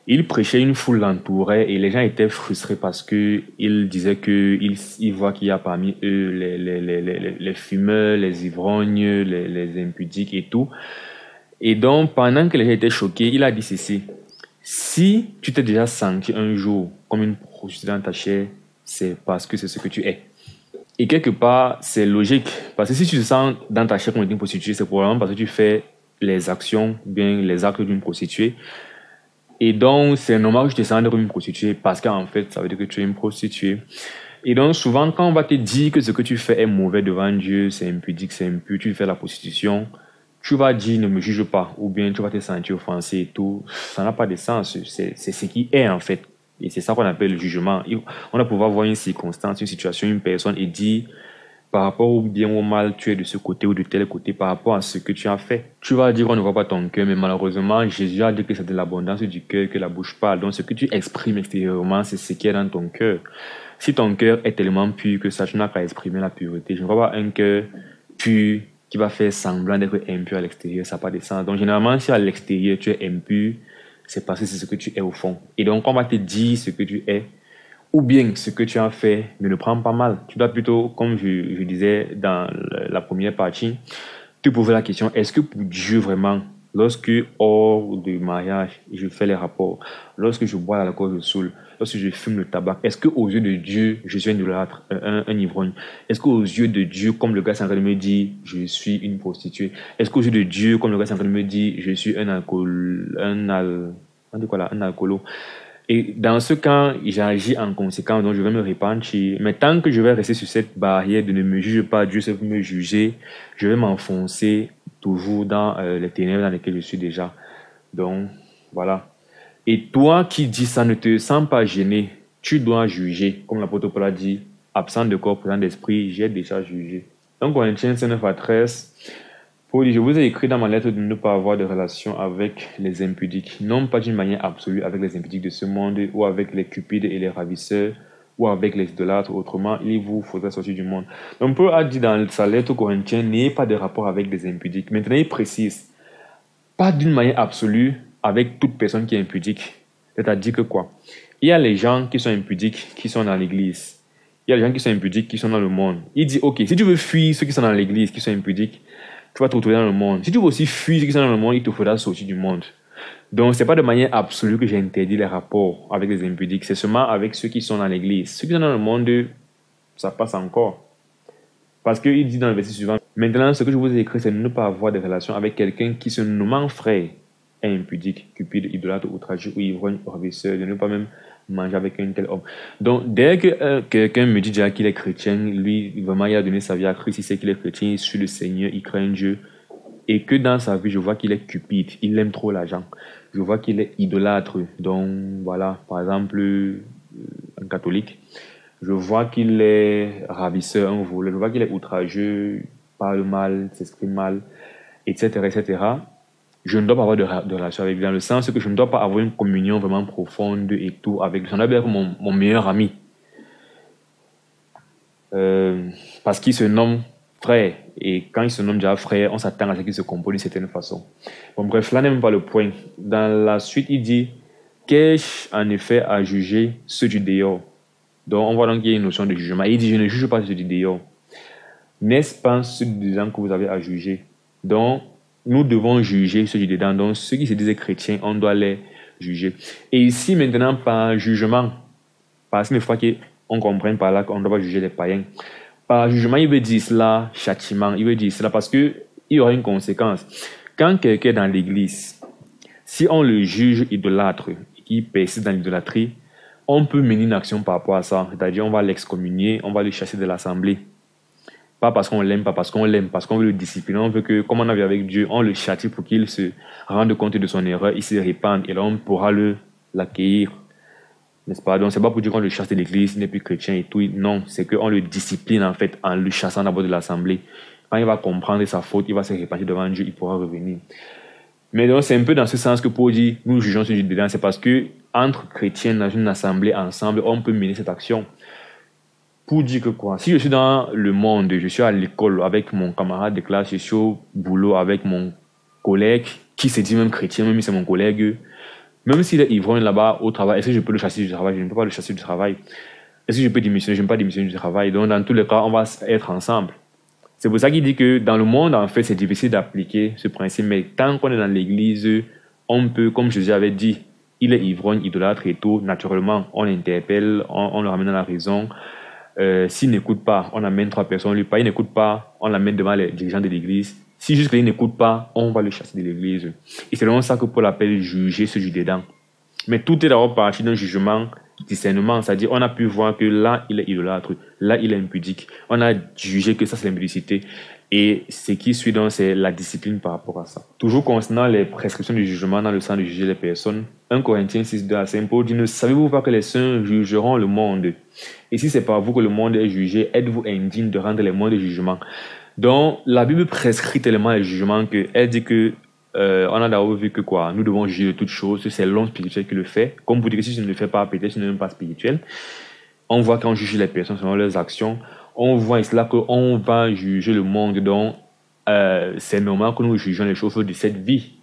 Il prêchait, une foule l'entourait et les gens étaient frustrés parce que il disait que il voit qu'il y a parmi eux les fumeurs, les ivrognes, les impudiques et tout. Et donc, pendant que les gens étaient choqués, il a dit ceci. Si tu t'es déjà senti un jour comme une prostituée dans ta chair, c'est parce que c'est ce que tu es. Et quelque part, c'est logique. Parce que si tu te sens dans ta chair comme une prostituée, c'est probablement parce que tu fais les actions, bien les actes d'une prostituée. Et donc, c'est normal que tu te sens comme une prostituée parce qu'en fait, ça veut dire que tu es une prostituée. Et donc, souvent, quand on va te dire que ce que tu fais est mauvais devant Dieu, c'est impudique, c'est impur, tu fais la prostitution, tu vas dire ne me juge pas, ou bien tu vas te sentir offensé et tout. Ça n'a pas de sens. C'est ce qui est en fait. Et c'est ça qu'on appelle le jugement. On va pouvoir voir une circonstance, une situation, une personne et dire par rapport au bien ou au mal, tu es de ce côté ou de tel côté par rapport à ce que tu as fait. Tu vas dire qu'on ne voit pas ton cœur, mais malheureusement, Jésus a dit que c'est de l'abondance du cœur que la bouche parle. Donc ce que tu exprimes extérieurement, c'est ce qui est dans ton cœur. Si ton cœur est tellement pur que ça, tu n'as qu'à exprimer la pureté. Je ne vois pas un cœur pur qui va faire semblant d'être impur à l'extérieur, ça n'a pas de sens. Donc généralement, si à l'extérieur tu es impur, c'est parce que c'est ce que tu es au fond. Et donc on va te dire ce que tu es, ou bien ce que tu as fait ne le prends pas mal. Tu dois plutôt, comme je disais dans la première partie, te poser la question, est-ce que pour Dieu vraiment, lorsque hors du mariage, je fais les rapports, lorsque je bois l'alcool, je saoule, lorsque je fume le tabac, est-ce qu'aux yeux de Dieu, je suis un idolâtre, un ivrogne? Est-ce qu'aux yeux de Dieu, comme le gars est en train de me dire, je suis une prostituée? Est-ce qu'aux yeux de Dieu, comme le gars est en train de me dire, je suis un alcoolo? Et dans ce cas, j'agis en conséquence, donc je vais me repentir. Mais tant que je vais rester sur cette barrière de ne me juge pas, Dieu sait me juger, je vais m'enfoncer toujours dans les ténèbres dans lesquelles je suis déjà. Donc, voilà. Et toi qui dis ça, ne te sens pas gêné. Tu dois juger. Comme l'apôtre Paul a dit, absent de corps, présent d'esprit, j'ai déjà jugé. Donc, Corinthiens 9 à 13, Paul dit, je vous ai écrit dans ma lettre de ne pas avoir de relation avec les impudiques, non pas d'une manière absolue avec les impudiques de ce monde, ou avec les cupides et les ravisseurs, ou avec les idolâtres. Autrement, il vous faudrait sortir du monde. Donc, Paul a dit dans sa lettre aux Corinthiens, n'ayez pas de rapport avec les impudiques. Maintenant, il précise, pas d'une manière absolue avec toute personne qui est impudique. C'est-à-dire que quoi? Il y a les gens qui sont impudiques, qui sont dans l'église. Il y a les gens qui sont impudiques, qui sont dans le monde. Il dit, ok, si tu veux fuir ceux qui sont dans l'église, qui sont impudiques, tu vas te retrouver dans le monde. Si tu veux aussi fuir ceux qui sont dans le monde, il te faudra sortir du monde. Donc, ce n'est pas de manière absolue que j'ai interdit les rapports avec les impudiques. C'est seulement avec ceux qui sont dans l'église. Ceux qui sont dans le monde, ça passe encore. Parce qu'il dit dans le verset suivant, maintenant, ce que je vous ai écrit, c'est de ne pas avoir de relation avec quelqu'un qui se nommant frère est impudique, cupide, idolâtre, outrageux ou ivrogne, ravisseur, de ne pas même manger avec un tel homme. Donc, dès que quelqu'un me dit déjà qu'il est chrétien, lui, vraiment, il a donné sa vie à Christ, il sait qu'il est chrétien, il suit le Seigneur, il craint Dieu, et que dans sa vie, je vois qu'il est cupide, il aime trop l'argent, je vois qu'il est idolâtre. Donc, voilà, par exemple, un catholique, je vois qu'il est ravisseur, un voleur, je vois qu'il est outrageux, parle mal, s'exprime mal, etc., etc., je ne dois pas avoir de relation avec lui, dans le sens que je ne dois pas avoir une communion vraiment profonde et tout avec lui. J'en dois être mon meilleur ami. Parce qu'il se nomme frère. Et quand il se nomme déjà frère, on s'attend à ce qu'il se comporte d'une certaine façon. Bon, bref, là n'est même pas le point. Dans la suite, il dit qu'ai-je en effet à juger ceux du dehors? Donc, on voit donc qu'il y a une notion de jugement. Et il dit je ne juge pas ceux du dehors. N'est-ce pas ceux du dedans que vous avez à juger? Donc, nous devons juger ceux du dedans. Donc, ceux qui se disent chrétiens, on doit les juger. Et ici, maintenant, par jugement, parce qu'il faut qu'on comprenne par là qu'on doit pas juger les païens. Par jugement, il veut dire cela, châtiment, il veut dire cela parce qu'il y aura une conséquence. Quand quelqu'un est dans l'église, si on le juge idolâtre, qui persiste dans l'idolâtrie, on peut mener une action par rapport à ça. C'est-à-dire, on va l'excommunier, on va le chasser de l'assemblée. Pas parce qu'on l'aime, pas parce qu'on l'aime, parce qu'on veut le discipliner. On veut que, comme on a vu avec Dieu, on le châtie pour qu'il se rende compte de son erreur, il se répande, et là, on pourra l'accueillir. N'est-ce pas? Donc, c'est pas pour dire qu'on le chasse de l'église, il n'est plus chrétien et tout. Non, c'est qu'on le discipline, en fait, en le chassant d'abord de l'assemblée. Quand il va comprendre sa faute, il va se repentir devant Dieu, il pourra revenir. Mais donc, c'est un peu dans ce sens que Paul dit, nous jugeons ceux du dedans. C'est parce que, entre chrétiens dans une assemblée ensemble, on peut mener cette action. Pour dire que quoi? Si je suis dans le monde, je suis à l'école avec mon camarade de classe, je suis au boulot avec mon collègue, qui se dit même chrétien, même si c'est mon collègue, même s'il est ivrogne là-bas au travail, est-ce que je peux le chasser du travail? Je ne peux pas le chasser du travail. Est-ce que je peux démissionner? Je ne peux pas démissionner du travail. Donc, dans tous les cas, on va être ensemble. C'est pour ça qu'il dit que dans le monde, en fait, c'est difficile d'appliquer ce principe. Mais tant qu'on est dans l'église, on peut, comme Jésus avait dit, il est ivrogne, idolâtre et tout. Naturellement, on l'interpelle, on le ramène à la raison. S'il n'écoute pas, on amène 3 personnes. Lui, pas, il n'écoute pas, on l'amène devant les dirigeants de l'église. Si juste qu'il n'écoute pas, on va le chasser de l'église. Et c'est vraiment ça que Paul appelle juger ceux du dedans. Mais tout est d'abord parti d'un jugement, discernement. C'est-à-dire, on a pu voir que là, il est idolâtre, là, il est impudique. On a jugé que ça, c'est l'impudicité. Et ce qui suit donc, c'est la discipline par rapport à ça. Toujours concernant les prescriptions du jugement dans le sens de juger les personnes, 1 Corinthiens 6, 2 à 5, Paul dit, ne savez-vous pas que les saints jugeront le monde? Et si c'est par vous que le monde est jugé, êtes-vous indigne de rendre les mots de jugement? Donc, la Bible prescrit tellement les jugements qu'elle dit que on a d'abord vu que quoi, nous devons juger de toutes choses, c'est l'homme spirituel qui le fait. Comme vous dites que si je ne le fais pas, peut-être je ne suis même pas spirituel. On voit qu'on juge les personnes selon leurs actions. On voit cela qu'on va juger le monde. Donc, c'est normal que nous jugeons les choses de cette vie.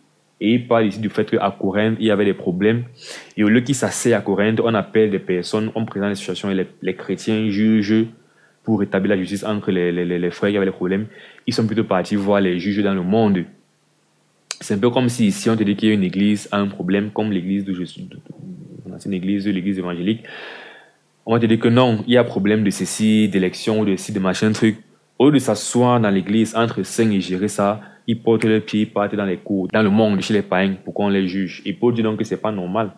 Et il parle ici du fait qu'à Corinthe, il y avait des problèmes. Et au lieu qu'ils s'asseyent à Corinthe, on appelle des personnes, on présente les situations et les chrétiens jugent pour établir la justice entre les frères qui avaient des problèmes. Ils sont plutôt partis voir les juges dans le monde. C'est un peu comme si ici on te dit qu'il y a une église a un problème, comme l'église d'où je suis, l'église évangélique. On va te dire que non, il y a un problème de ceci, d'élection, de ci, de machin, truc. Au lieu de s'asseoir dans l'église entre saints et gérer ça, ils portent leurs pieds, ils partent dans les cours, dans le monde, chez les païens, pour qu'on les juge. Et Paul dit donc que c'est pas normal.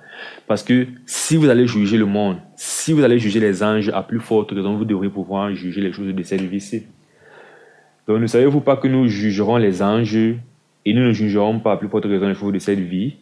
Parce que si vous allez juger le monde, si vous allez juger les anges, à plus forte raison, vous devrez pouvoir juger les choses de cette vie-ci. Donc ne savez-vous pas que nous jugerons les anges et nous ne jugerons pas à plus forte raison les choses de cette vie?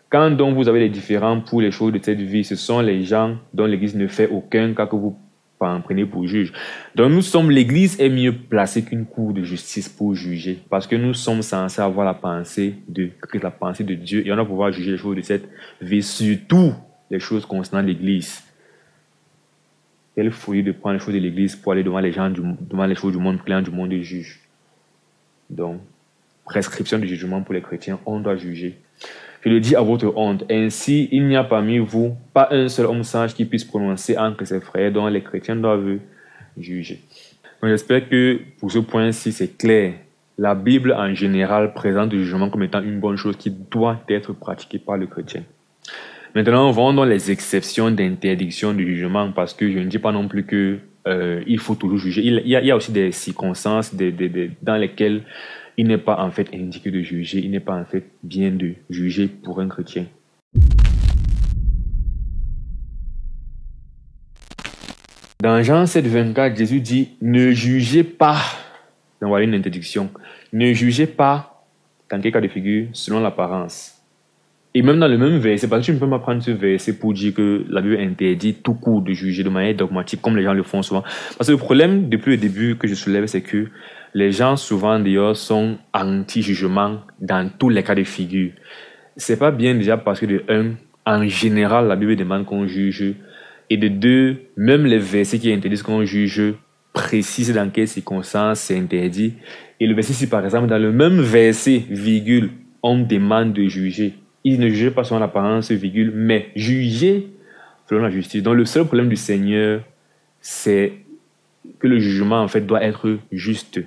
Quand donc vous avez des différends pour les choses de cette vie, ce sont les gens dont l'Église ne fait aucun cas que vous en prenez pour juge. Donc l'Église est mieux placée qu'une cour de justice pour juger, parce que nous sommes censés avoir la pensée de Dieu, et on va pouvoir juger les choses de cette vie, surtout les choses concernant l'Église. Quelle folie de prendre les choses de l'Église pour aller devant les choses du monde, plein du monde de juges. Donc, prescription du jugement pour les chrétiens, on doit juger. Je le dis à votre honte. Ainsi, il n'y a parmi vous pas un seul homme sage qui puisse prononcer entre ses frères, dont les chrétiens doivent juger. Donc, j'espère que pour ce point-ci, c'est clair. La Bible, en général, présente le jugement comme étant une bonne chose qui doit être pratiquée par le chrétien. Maintenant, on va dans les exceptions d'interdiction du jugement, parce que je ne dis pas non plus que il faut toujours juger. Il y a aussi des circonstances dans lesquelles il n'est pas en fait indiqué de juger, il n'est pas en fait bien de juger pour un chrétien. Dans Jean 7, 24, Jésus dit « Ne jugez pas ». Donc voilà une interdiction. Ne jugez pas, dans quel cas de figure, selon l'apparence. Et même dans le même verset, parce que tu ne peux pas prendre ce verset pour dire que la Bible interdit tout court de juger de manière dogmatique, comme les gens le font souvent. Parce que le problème, depuis le début que je soulève, c'est que les gens, souvent d'ailleurs, sont anti-jugement dans tous les cas de figure. C'est pas bien déjà parce que de un, en général, la Bible demande qu'on juge. Et de deux, même les versets qui interdisent qu'on juge précisent dans quelles circonstances c'est interdit. Et le verset, si par exemple, dans le même verset, virgule, on demande de juger. Il ne juge pas selon l'apparence, virgule, mais juger selon la justice. Donc le seul problème du Seigneur, c'est que le jugement, en fait, doit être juste.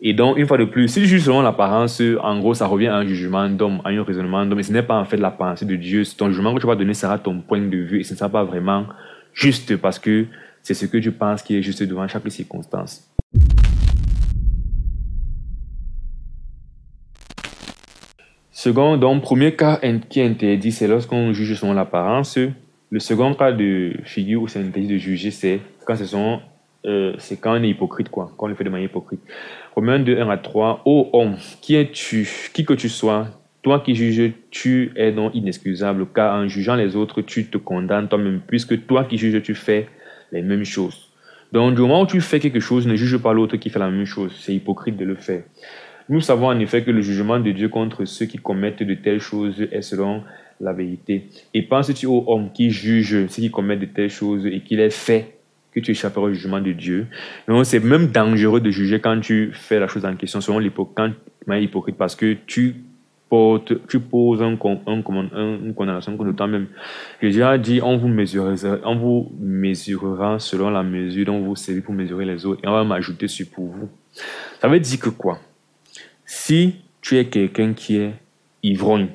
Et donc, une fois de plus, si tu juges selon l'apparence, en gros, ça revient à un jugement d'homme, à un raisonnement d'homme, et ce n'est pas en fait la pensée de Dieu. Ton jugement que tu vas donner sera ton point de vue, et ce ne sera pas vraiment juste parce que c'est ce que tu penses qui est juste devant chaque circonstance. Second, donc, premier cas qui est interdit, c'est lorsqu'on juge selon l'apparence. Le second cas de figure où c'est interdit de juger, c'est quand c'est quand on est hypocrite, quoi, quand on le fait de manière hypocrite. Romains 2, 1 à 3. Ô homme, qui es-tu, qui que tu sois, toi qui juges, tu es donc inexcusable, car en jugeant les autres, tu te condamnes toi-même, puisque toi qui juges, tu fais les mêmes choses. Donc, du moment où tu fais quelque chose, ne juge pas l'autre qui fait la même chose. C'est hypocrite de le faire. Nous savons en effet que le jugement de Dieu contre ceux qui commettent de telles choses est selon la vérité. Et penses-tu aux hommes qui jugent ceux qui commettent de telles choses et qui les fait que tu échapperas au jugement de Dieu? Donc c'est même dangereux de juger quand tu fais la chose en question selon l'hypocrite parce que tu poses une condamnation contre toi-même. Jésus a dit, on vous mesurera selon la mesure dont vous servez pour mesurer les autres et on va m'ajouter sur pour vous. Ça veut dire que quoi? Si tu es quelqu'un qui est ivrogne,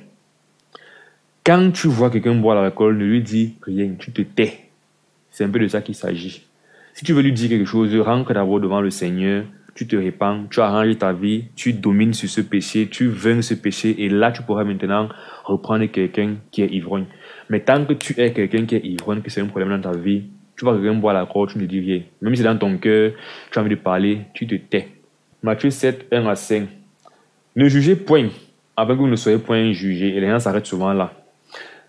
quand tu vois quelqu'un boire l'alcool, ne lui dis rien, tu te tais. C'est un peu de ça qu'il s'agit. Si tu veux lui dire quelque chose, rentre d'abord devant le Seigneur, tu te répands, tu arranges ta vie, tu domines sur ce péché, tu vaincs ce péché, et là tu pourras maintenant reprendre quelqu'un qui est ivrogne. Mais tant que tu es quelqu'un qui est ivrogne, que c'est un problème dans ta vie, tu vois quelqu'un boire l'alcool, tu ne dis rien. Même si dans ton cœur, tu as envie de parler, tu te tais. Matthieu 7, 1 à 5. Ne jugez point, afin que vous ne soyez point jugés. Et les gens s'arrêtent souvent là.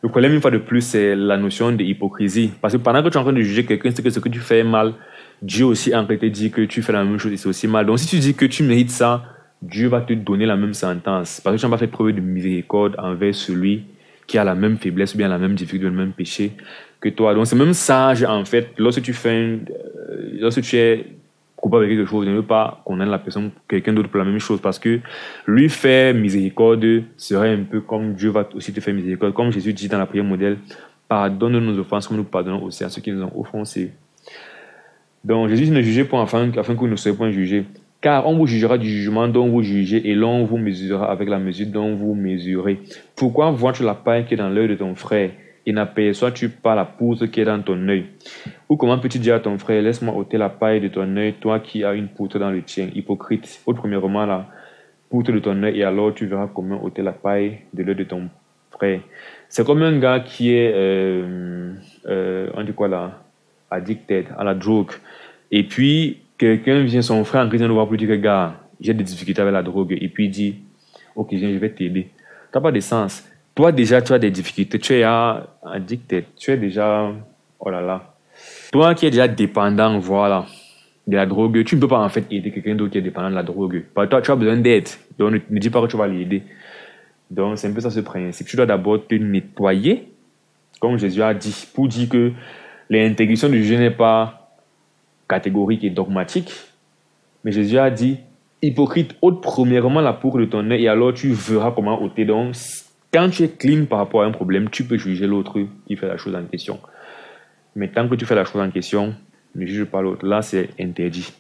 Le problème, une fois de plus, c'est la notion d'hypocrisie. Parce que pendant que tu es en train de juger quelqu'un, c'est que ce que tu fais est mal. Dieu aussi en train de te dire que tu fais la même chose et c'est aussi mal. Donc si tu dis que tu mérites ça, Dieu va te donner la même sentence. Parce que tu n'as pas fait preuve de miséricorde envers celui qui a la même faiblesse ou bien la même difficulté, le même péché que toi. Donc c'est même sage, en fait, lorsque tu es coupable de quelque chose, ne veut pas condamner la personne, quelqu'un d'autre pour la même chose, parce que lui faire miséricorde serait un peu comme Dieu va aussi te faire miséricorde. Comme Jésus dit dans la prière modèle, pardonne nos offenses comme nous pardonnons aussi à ceux qui nous ont offensés. Donc Jésus ne jugeait point afin que vous ne soyez point jugés. Car on vous jugera du jugement dont vous jugez et l'on vous mesurera avec la mesure dont vous mesurez. Pourquoi vois-tu la paille qui est dans l'œil de ton frère et n'aperçois-tu pas la poutre qui est dans ton œil? Ou comment peux-tu dire à ton frère, laisse-moi ôter la paille de ton œil, toi qui as une poutre dans le tien? Hypocrite. Ôte premièrement la poutre de ton œil et alors tu verras comment ôter la paille de l'œil de ton frère. C'est comme un gars qui est, on dit quoi là, addicted à la drogue. Et puis, quelqu'un vient, son frère en Christ, nous voir pour dire que, gars, j'ai des difficultés avec la drogue. Et puis il dit, ok, je vais t'aider. Tu n'as pas de sens. Toi, déjà, tu as des difficultés. Tu es addicted. Tu es déjà, oh là là. Toi qui es déjà dépendant, voilà, de la drogue, tu ne peux pas en fait aider quelqu'un d'autre qui est dépendant de la drogue. Toi, tu as besoin d'aide. Donc, ne dis pas que tu vas l'aider. Donc, c'est un peu ça ce principe. Tu dois d'abord te nettoyer, comme Jésus a dit, pour dire que l'interdiction du juge n'est pas catégorique et dogmatique. Mais Jésus a dit, hypocrite, ôte premièrement la poutre de ton œil et alors tu verras comment ôter. Donc, quand tu es clean par rapport à un problème, tu peux juger l'autre qui fait la chose en question. Mais tant que tu fais la chose en question, ne juge pas l'autre. Là, c'est interdit.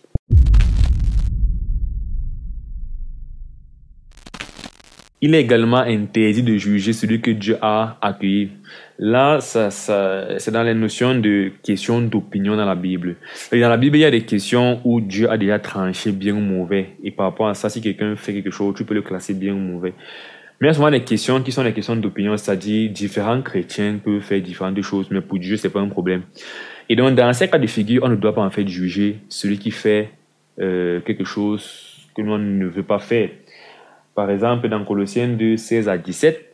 Il est également interdit de juger celui que Dieu a accueilli. Là, c'est dans les notions de questions d'opinion dans la Bible. Et dans la Bible, il y a des questions où Dieu a déjà tranché bien ou mauvais. Et par rapport à ça, si quelqu'un fait quelque chose, tu peux le classer bien ou mauvais. Mais il y a souvent des questions qui sont des questions d'opinion, c'est-à-dire différents chrétiens peuvent faire différentes choses, mais pour Dieu, ce n'est pas un problème. Et donc, dans ces cas de figure, on ne doit pas en fait juger celui qui fait quelque chose que l'on ne veut pas faire. Par exemple, dans Colossiens 2, 16 à 17,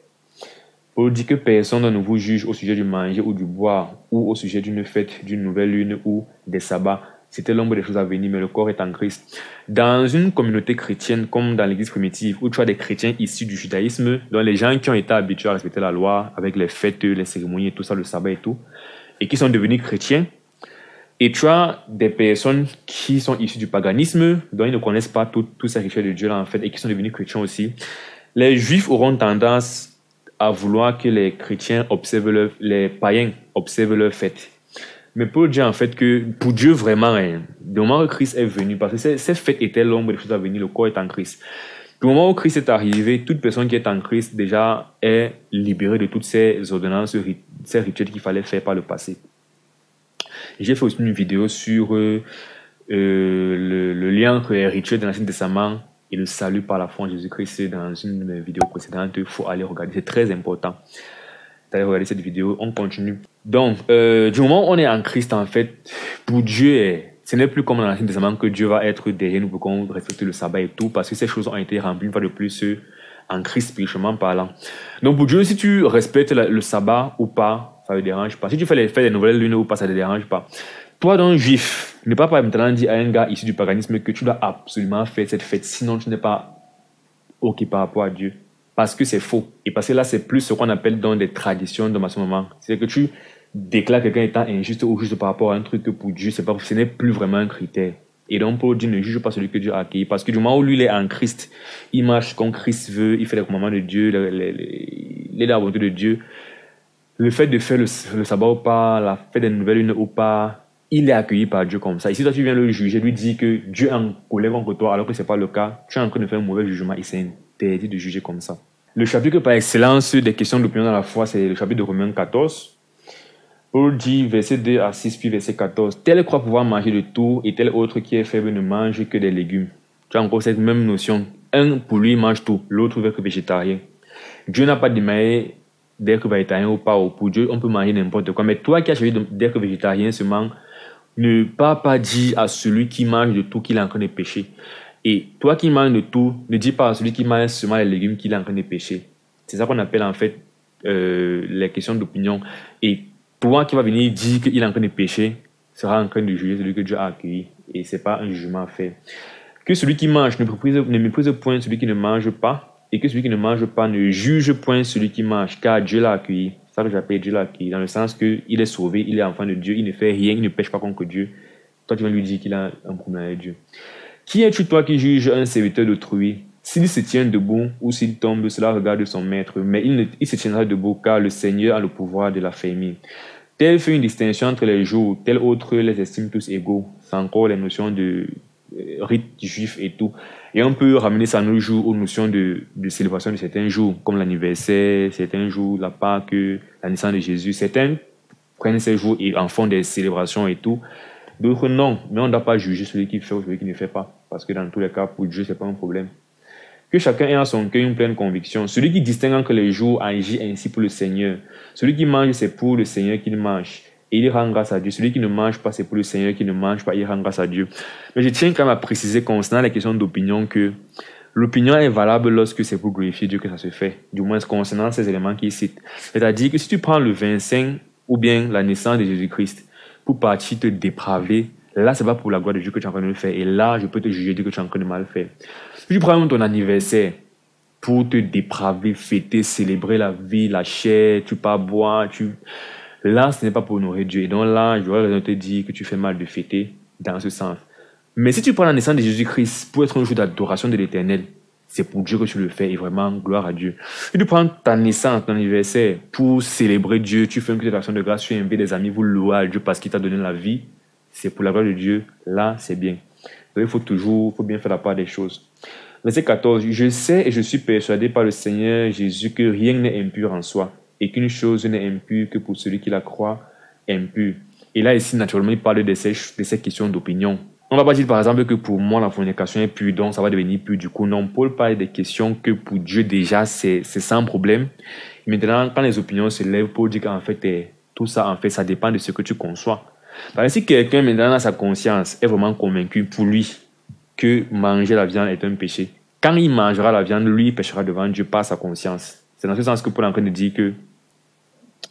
Paul dit que personne ne vous juge au sujet du manger ou du boire, ou au sujet d'une fête, d'une nouvelle lune ou des sabbats. C'était l'ombre des choses à venir, mais le corps est en Christ. Dans une communauté chrétienne, comme dans l'église primitive, où tu as des chrétiens issus du judaïsme, dont les gens qui ont été habitués à respecter la loi, avec les fêtes, les cérémonies et tout ça, le sabbat et tout, et qui sont devenus chrétiens, et tu as des personnes qui sont issues du paganisme, dont ils ne connaissent pas tous ces rituels de Dieu là, en fait, et qui sont devenus chrétiens aussi. Les juifs auront tendance à vouloir que les chrétiens observent les païens observent leurs fêtes. Mais Paul dit en fait que pour Dieu vraiment, du moment où Christ est venu, parce que ces fêtes étaient l'ombre des choses à venir, le corps est en Christ. Du moment où Christ est arrivé, toute personne qui est en Christ déjà est libérée de toutes ces ordonnances, ces rituels qu'il fallait faire par le passé. J'ai fait aussi une vidéo sur le lien entre les rituels de l'Ancien Testament et le salut par la foi en Jésus-Christ dans une vidéo précédente. Il faut aller regarder, c'est très important d'aller regarder cette vidéo. On continue. Donc, du moment où on est en Christ, en fait, pour Dieu, ce n'est plus comme dans l'Ancien Testament que Dieu va être derrière nous pour qu'on respecte le sabbat et tout, parce que ces choses ont été remplies une fois de plus en Christ spirituellement parlant. Donc pour Dieu, si tu respectes le sabbat ou pas, ça ne te dérange pas. Si tu fais les fêtes des nouvelles lunes ou pas, ça ne te dérange pas. Toi, donc juif, ne pas maintenant dire à un gars issu du paganisme que tu dois absolument faire cette fête, sinon tu n'es pas OK par rapport à Dieu. Parce que c'est faux. Et parce que là, c'est plus ce qu'on appelle dans des traditions de ce moment. C'est que tu déclares quelqu'un étant injuste ou juste par rapport à un truc que pour Dieu, ce n'est plus vraiment un critère. Et donc, Paul dit, ne juge pas celui que Dieu a accueilli. Parce que du moment où lui, il est en Christ, il marche comme Christ veut, il fait les commandements de Dieu, il est dans la volonté de Dieu. Le fait de faire le sabbat ou pas, la fête des nouvelles lunes ou pas, il est accueilli par Dieu comme ça. Et si toi, tu viens le juger, lui dis que Dieu est en colère contre toi, alors que ce n'est pas le cas, tu es en train de faire un mauvais jugement et c'est interdit de juger comme ça. Le chapitre par excellence des questions d'opinion dans la foi, c'est le chapitre de Romains 14. Paul dit, verset 2 à 6, puis verset 14, « Tel croit pouvoir manger de tout, et tel autre qui est faible ne mange que des légumes. » Tu as encore cette même notion. Un, pour lui, mange tout, l'autre veut être végétarien. Dieu n'a pas demandé d'être végétarien ou pas. Pour Dieu, on peut manger n'importe quoi. Mais toi qui as choisi d'être végétarien seulement, ne pas dire à celui qui mange de tout qu'il est en train de pécher. Et toi qui manges de tout, ne dis pas à celui qui mange seulement les légumes qu'il est en train de pécher. C'est ça qu'on appelle en fait les questions d'opinion. Et toi qui va venir dire qu'il est en train de pécher sera en train de juger celui que Dieu a accueilli. Et ce n'est pas un jugement à faire. Que celui qui mange ne méprise point celui qui ne mange pas, et que celui qui ne mange pas ne juge point celui qui mange, car Dieu l'a accueilli. C'est ça que j'appelle Dieu l'a accueilli, dans le sens qu'il est sauvé, il est enfant de Dieu, il ne fait rien, il ne pêche pas contre Dieu. Toi, tu vas lui dire qu'il a un problème avec Dieu. Qui es-tu, toi, qui juge un serviteur d'autrui? S'il se tient debout ou s'il tombe, cela regarde son maître, mais il se tiendra debout, car le Seigneur a le pouvoir de l'affermir. Telle fait une distinction entre les jours, tel autre les estime tous égaux. C'est encore les notions de rite juif et tout. Et on peut ramener ça à nos jours aux notions de célébration de certains jours, comme l'anniversaire, certains jours, la Pâque, la naissance de Jésus. Certains prennent ces jours et en font des célébrations et tout. D'autres non, mais on ne doit pas juger celui qui fait ou celui qui ne fait pas. Parce que dans tous les cas, pour Dieu, ce n'est pas un problème. Que chacun ait en son cœur une pleine conviction. Celui qui distingue entre les jours agit ainsi pour le Seigneur. Celui qui mange, c'est pour le Seigneur qu'il mange. Et il rend grâce à Dieu. Celui qui ne mange pas, c'est pour le Seigneur qui ne mange pas, il rend grâce à Dieu. Mais je tiens quand même à préciser concernant les questions d'opinion que l'opinion est valable lorsque c'est pour glorifier Dieu que ça se fait. Du moins concernant ces éléments qu'il cite. C'est-à-dire que si tu prends le 25 ou bien la naissance de Jésus-Christ pour partir te dépraver, là, c'est pas pour la gloire de Dieu que tu es en train de le faire. Et là, je peux te juger, dire que tu es en train de mal faire. Si tu prends ton anniversaire pour te dépraver, fêter, célébrer la vie, la chair, tu pars boire, là, ce n'est pas pour honorer Dieu. Et donc là, j'aurais raison de te dire que tu fais mal de fêter dans ce sens. Mais si tu prends la naissance de Jésus-Christ pour être un jour d'adoration de l'Éternel, c'est pour Dieu que tu le fais et vraiment, gloire à Dieu. Si tu prends ta naissance, ton anniversaire pour célébrer Dieu, tu fais une petite action de grâce, tu invites des amis, vous louez à Dieu parce qu'il t'a donné la vie, c'est pour la gloire de Dieu, là, c'est bien. Donc, il faut bien faire la part des choses. Verset 14. Je sais et je suis persuadé par le Seigneur Jésus que rien n'est impur en soi et qu'une chose n'est impure que pour celui qui la croit impure. Et là, ici, naturellement, il parle de ces questions d'opinion. On ne va pas dire, par exemple, que pour moi, la fornication est pure, donc ça va devenir pur. Du coup, non, Paul parle des questions que pour Dieu, déjà, c'est sans problème. Et maintenant, quand les opinions se lèvent, Paul dit qu'en fait, tout ça, en fait, ça dépend de ce que tu conçois. Parce que si quelqu'un, maintenant, dans sa conscience, est vraiment convaincu pour lui que manger la viande est un péché, quand il mangera la viande, lui, il péchera devant Dieu par sa conscience. C'est dans ce sens que Paul est en train de dire que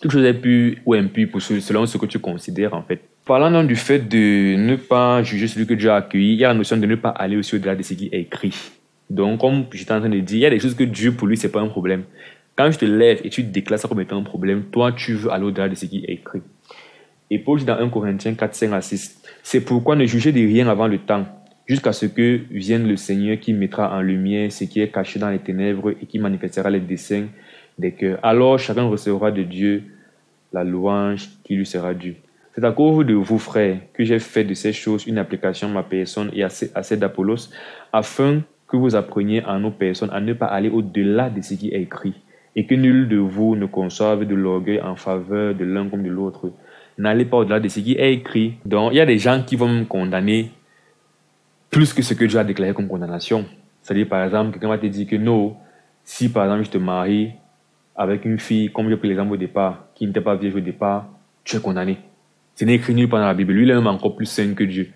Toute chose est pure ou impure selon ce que tu considères, en fait. Parlant donc du fait de ne pas juger celui que Dieu a accueilli, il y a la notion de ne pas aller aussi au-delà de ce qui est écrit. Donc, comme j'étais en train de dire, il y a des choses que Dieu, pour lui, c'est pas un problème. Quand je te lève et tu déclares ça comme étant un problème, toi, tu veux aller au-delà de ce qui est écrit. Et Paul dit dans 1 Corinthiens 4, 5 à 6, c'est pourquoi ne jugez de rien avant le temps, jusqu'à ce que vienne le Seigneur qui mettra en lumière ce qui est caché dans les ténèbres et qui manifestera les desseins des cœurs. Alors chacun recevra de Dieu la louange qui lui sera due. C'est à cause de vous, frères, que j'ai fait de ces choses une application à ma personne et à celle d'Apollos, afin que vous appreniez à nos personnes à ne pas aller au-delà de ce qui est écrit, et que nul de vous ne conçoive de l'orgueil en faveur de l'un comme de l'autre. N'allez pas au-delà de ce qui est écrit. Donc, il y a des gens qui vont me condamner plus que ce que Dieu a déclaré comme condamnation. C'est-à-dire, par exemple, quelqu'un va te dire que non, si par exemple je te marie avec une fille, comme j'ai pris l'exemple au départ, qui n'était pas vierge au départ, tu es condamné. Ce n'est écrit nulle part dans la Bible. Lui, il est même encore plus saint que Dieu.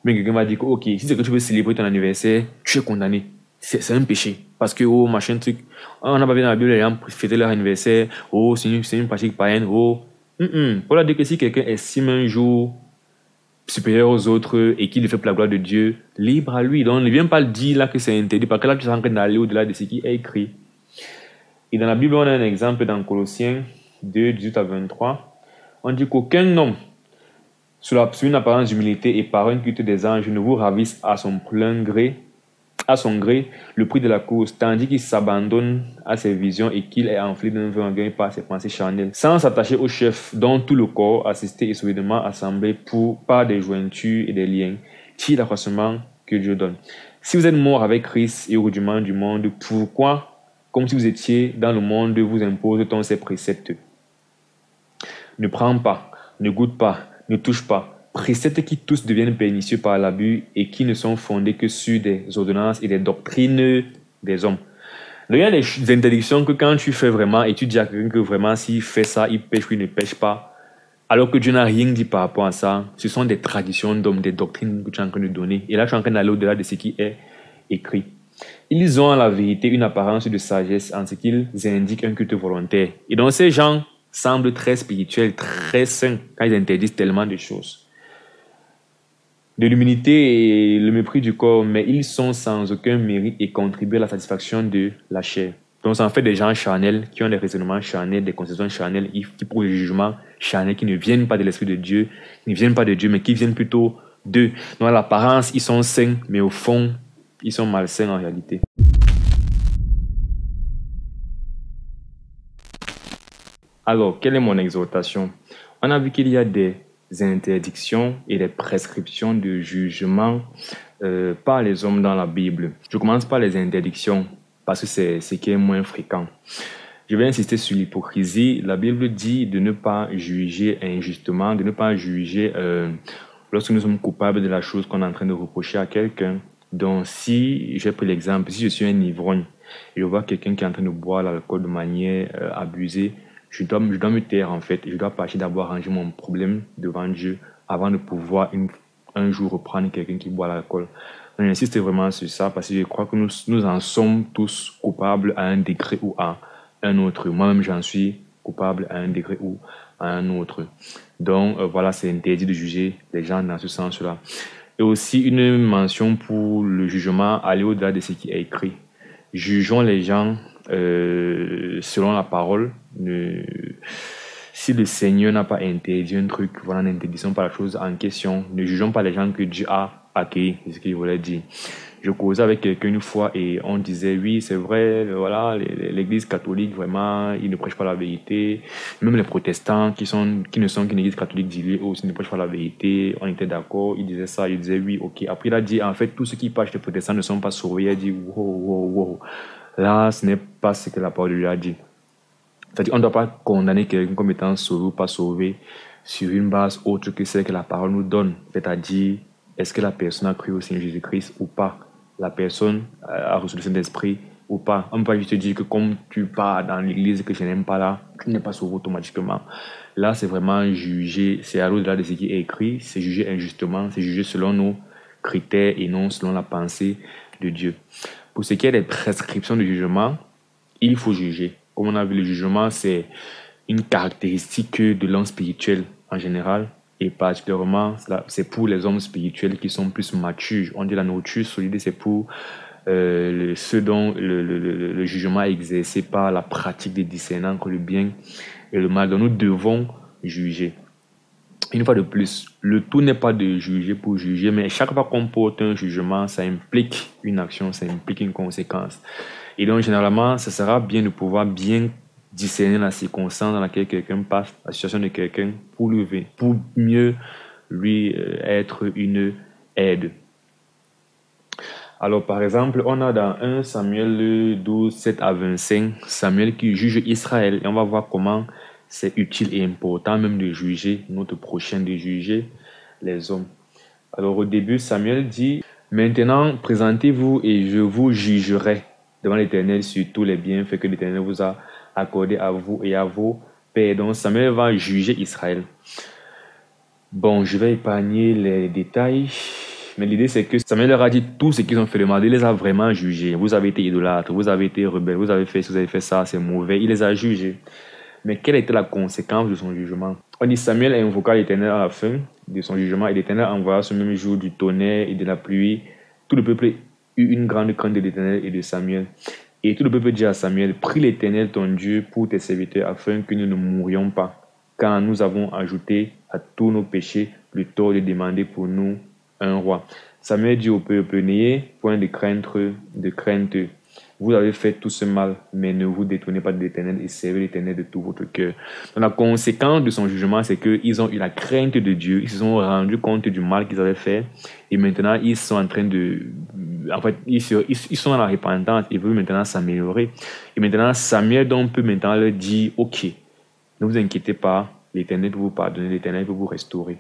Mais quelqu'un va dire que, ok, si c'est que tu veux célébrer ton anniversaire, tu es condamné. C'est un péché. Parce que, oh, machin, truc. On n'a pas vu dans la Bible, les gens fêter leur anniversaire. Oh, c'est une pratique païenne. Oh. Pour la dire que si quelqu'un estime un jour supérieur aux autres et qu'il le fait pour la gloire de Dieu, libre à lui. Donc, ne viens pas le dire là que c'est interdit, parce que là, tu es en train d'aller au-delà de ce qui est écrit. Et dans la Bible, on a un exemple dans Colossiens 2, 18 à 23. On dit qu'aucun homme, sous une apparence d'humilité et par un culte des anges, ne vous ravisse à son gré le prix de la course, tandis qu'il s'abandonne à ses visions et qu'il est enflé d'un vœu orgueil par ses pensées charnelles, sans s'attacher au chef, dont tout le corps, assisté et solidement assemblé par des jointures et des liens, tire l'accroissement que Dieu donne. Si vous êtes mort avec Christ et au rudiment du monde, pourquoi, comme si vous étiez dans le monde, vous impose-t-on ces préceptes? Ne prends pas, ne goûte pas, ne touche pas. Préceptes qui tous deviennent pernicieux par l'abus et qui ne sont fondés que sur des ordonnances et des doctrines des hommes. Donc, il y a des interdictions que quand tu fais vraiment et tu dis à quelqu'un que vraiment s'il fait ça, il pêche ou il ne pêche pas, alors que Dieu n'a rien dit par rapport à ça, ce sont des traditions d'hommes, des doctrines que tu es en train de donner. Et là, tu es en train d'aller au-delà de ce qui est écrit. Ils ont en la vérité une apparence de sagesse en ce qu'ils indiquent un culte volontaire. Et donc, ces gens semblent très spirituels, très saints, quand ils interdisent tellement de choses. De l'humilité et le mépris du corps, mais ils sont sans aucun mérite et contribuent à la satisfaction de la chair. Donc, ça en fait des gens charnels, qui ont des raisonnements charnels, des conceptions charnelles, qui pour les jugements charnels, qui ne viennent pas de l'Esprit de Dieu, qui ne viennent pas de Dieu, mais qui viennent plutôt d'eux. Donc, à l'apparence, ils sont saints, mais au fond, ils sont malsains en réalité. Alors, quelle est mon exhortation? On a vu qu'il y a des interdictions et des prescriptions de jugement par les hommes dans la Bible. Je commence par les interdictions parce que c'est ce qui est moins fréquent. Je vais insister sur l'hypocrisie. La Bible dit de ne pas juger injustement, de ne pas juger lorsque nous sommes coupables de la chose qu'on est en train de reprocher à quelqu'un. Donc, si j'ai pris l'exemple, si je suis un ivrogne et je vois quelqu'un qui est en train de boire l'alcool de manière abusée, je dois me taire en fait. Je dois partir d'abord arranger mon problème devant Dieu avant de pouvoir un jour reprendre quelqu'un qui boit l'alcool. Donc, j'insiste vraiment sur ça parce que je crois que nous en sommes tous coupables à un degré ou à un autre. Moi-même, j'en suis coupable à un degré ou à un autre. Donc, voilà, c'est interdit de juger les gens dans ce sens-là. Et aussi une mention pour le jugement, aller au-delà de ce qui est écrit. Jugeons les gens selon la parole. Si le Seigneur n'a pas interdit un truc, voilà, n'interdisons pas la chose en question. Ne jugeons pas les gens que Dieu a accueillis, c'est ce qu'il voulait dire. Je causais avec quelqu'un une fois et on disait, oui, c'est vrai, voilà, l'église catholique, vraiment, ils ne prêchent pas la vérité. Même les protestants qui ne sont qu'une église catholique diluée aussi ne prêchent pas la vérité. On était d'accord, il disait ça, il disait oui, ok. Après, il a dit, en fait, tous ceux qui prêchent les protestants ne sont pas sauvés. Il a dit, wow. Là, ce n'est pas ce que la parole de Dieu a dit. C'est-à-dire, on ne doit pas condamner quelqu'un comme étant sauvé ou pas sauvé sur une base autre que celle que la parole nous donne. C'est-à-dire, est-ce que la personne a cru au Seigneur Jésus-Christ ou pas? La personne a reçu le Saint-Esprit ou pas? On ne peut pas juste dire que comme tu pars dans l'église que je n'aime pas là, tu n'es pas sauvé automatiquement. Là, c'est vraiment juger, c'est à l'au-delà de ce qui est écrit, c'est juger injustement, c'est juger selon nos critères et non selon la pensée de Dieu. Pour ce qui est des prescriptions de jugement, il faut juger. Comme on a vu, le jugement, c'est une caractéristique de l'homme spirituel en général. Et particulièrement, c'est pour les hommes spirituels qui sont plus matures. On dit la nourriture solide, c'est pour ceux dont le jugement est exercé par la pratique des discernants entre le bien et le mal. Donc nous devons juger. Une fois de plus, le tout n'est pas de juger pour juger, mais chaque fois qu'on porte un jugement, ça implique une action, ça implique une conséquence. Et donc généralement, ça sera bien de pouvoir bien discerner la circonstance dans laquelle quelqu'un passe, la situation de quelqu'un, pour mieux lui être une aide. Alors par exemple, on a dans 1 Samuel 12, 7 à 25, Samuel qui juge Israël. Et on va voir comment c'est utile et important même de juger notre prochain, de juger les hommes. Alors au début, Samuel dit, « Maintenant, présentez-vous et je vous jugerai devant l'Éternel sur tous les bienfaits que l'Éternel vous a accordé à vous et à vos pères. » Donc Samuel va juger Israël. Bon, je vais épargner les détails, mais l'idée c'est que Samuel leur a dit tout ce qu'ils ont fait de mal. Il les a vraiment jugés. Vous avez été idolâtres, vous avez été rebelles, vous avez fait ça, c'est mauvais. Il les a jugés. Mais quelle était la conséquence de son jugement? On dit Samuel invoqua l'Éternel à la fin de son jugement et l'Éternel envoya ce même jour du tonnerre et de la pluie. Tout le peuple eut une grande crainte de l'Éternel et de Samuel. Et tout le peuple dit à Samuel, « Prie l'Éternel ton Dieu pour tes serviteurs afin que nous ne mourions pas, car nous avons ajouté à tous nos péchés le tort de demander pour nous un roi. » Samuel dit au peuple, « N'ayez point de crainte. Vous avez fait tout ce mal, mais ne vous détournez pas de l'Éternel et servez l'Éternel de tout votre cœur. » Donc la conséquence de son jugement, c'est qu'ils ont eu la crainte de Dieu, ils se sont rendus compte du mal qu'ils avaient fait, et maintenant ils sont en train de... En fait, ils sont dans la repentance, ils veulent maintenant s'améliorer. Et maintenant, Samuel donc peut maintenant leur dire, « Ok, ne vous inquiétez pas, l'Éternel peut vous pardonner, l'Éternel peut vous restaurer. »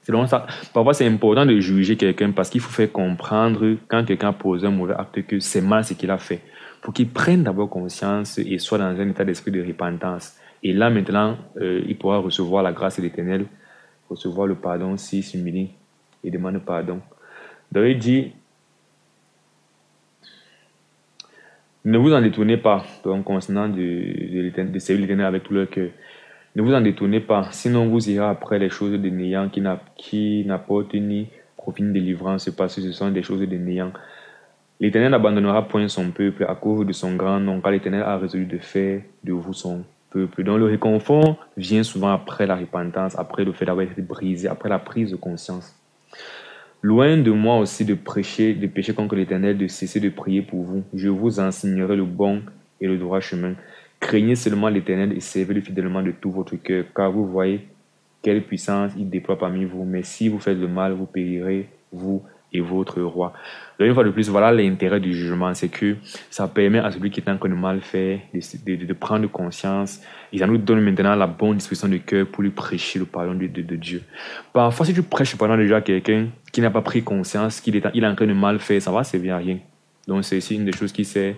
C'est donc ça. Parfois, c'est important de juger quelqu'un parce qu'il faut faire comprendre quand quelqu'un pose un mauvais acte que c'est mal ce qu'il a fait. Pour qu'il prenne d'abord conscience et soit dans un état d'esprit de repentance. Et là, maintenant, il pourra recevoir la grâce de l'Éternel, recevoir le pardon s'il s'humilie et demande pardon. Donc, il dit, ne vous en détournez pas, donc concernant de servir l'Éternel avec tout leur cœur. Ne vous en détournez pas, sinon vous irez après les choses de néant qui n'apportent ni profit ni délivrance, parce que ce sont des choses de néant. L'Éternel n'abandonnera point son peuple à cause de son grand nom, car l'Éternel a résolu de faire de vous son peuple. Donc le réconfort vient souvent après la repentance, après le fait d'avoir été brisé, après la prise de conscience. Loin de moi aussi de pécher contre l'Éternel, de cesser de prier pour vous. Je vous enseignerai le bon et le droit chemin. Craignez seulement l'Éternel et servez-le fidèlement de tout votre cœur, car vous voyez quelle puissance il déploie parmi vous. Mais si vous faites le mal, vous périrez, vous et votre roi. Donc, une fois de plus, voilà l'intérêt du jugement, c'est que ça permet à celui qui est en train de mal faire de prendre conscience. Et ça nous donne maintenant la bonne disposition de cœur pour lui prêcher le pardon de Dieu. Parfois, si tu prêches le pardon de Dieu à quelqu'un qui n'a pas pris conscience qu'il est en train de mal faire, ça va servir à rien. Donc, c'est aussi une des choses qui sert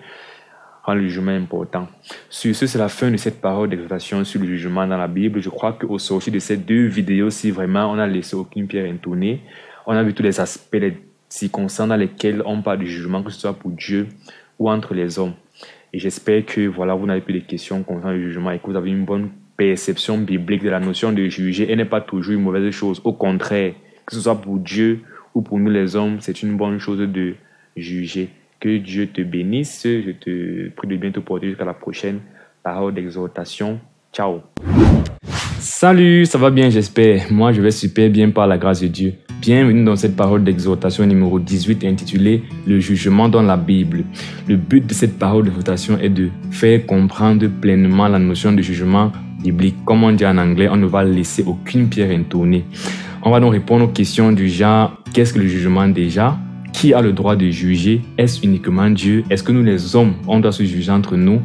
rend le jugement important. Sur ce, c'est la fin de cette parole d'exhortation sur le jugement dans la Bible. Je crois qu'au sortir de ces deux vidéos, si vraiment on n'a laissé aucune pierre intournée, on a vu tous les aspects, les circonstances dans lesquelles on parle du jugement, que ce soit pour Dieu ou entre les hommes. Et j'espère que voilà, vous n'avez plus de questions concernant le jugement et que vous avez une bonne perception biblique de la notion de juger. Elle n'est pas toujours une mauvaise chose. Au contraire, que ce soit pour Dieu ou pour nous les hommes, c'est une bonne chose de juger. Que Dieu te bénisse. Je te prie de bien te porter jusqu'à la prochaine parole d'exhortation. Ciao. Salut, ça va bien, j'espère. Moi, je vais super bien par la grâce de Dieu. Bienvenue dans cette parole d'exhortation numéro 18 intitulée « Le jugement dans la Bible ». Le but de cette parole d'exhortation est de faire comprendre pleinement la notion de jugement biblique. Comme on dit en anglais, on ne va laisser aucune pierre intournée. On va donc répondre aux questions du genre « Qu'est-ce que le jugement déjà ?» Qui a le droit de juger? Est-ce uniquement Dieu? Est-ce que nous les hommes, on doit se juger entre nous?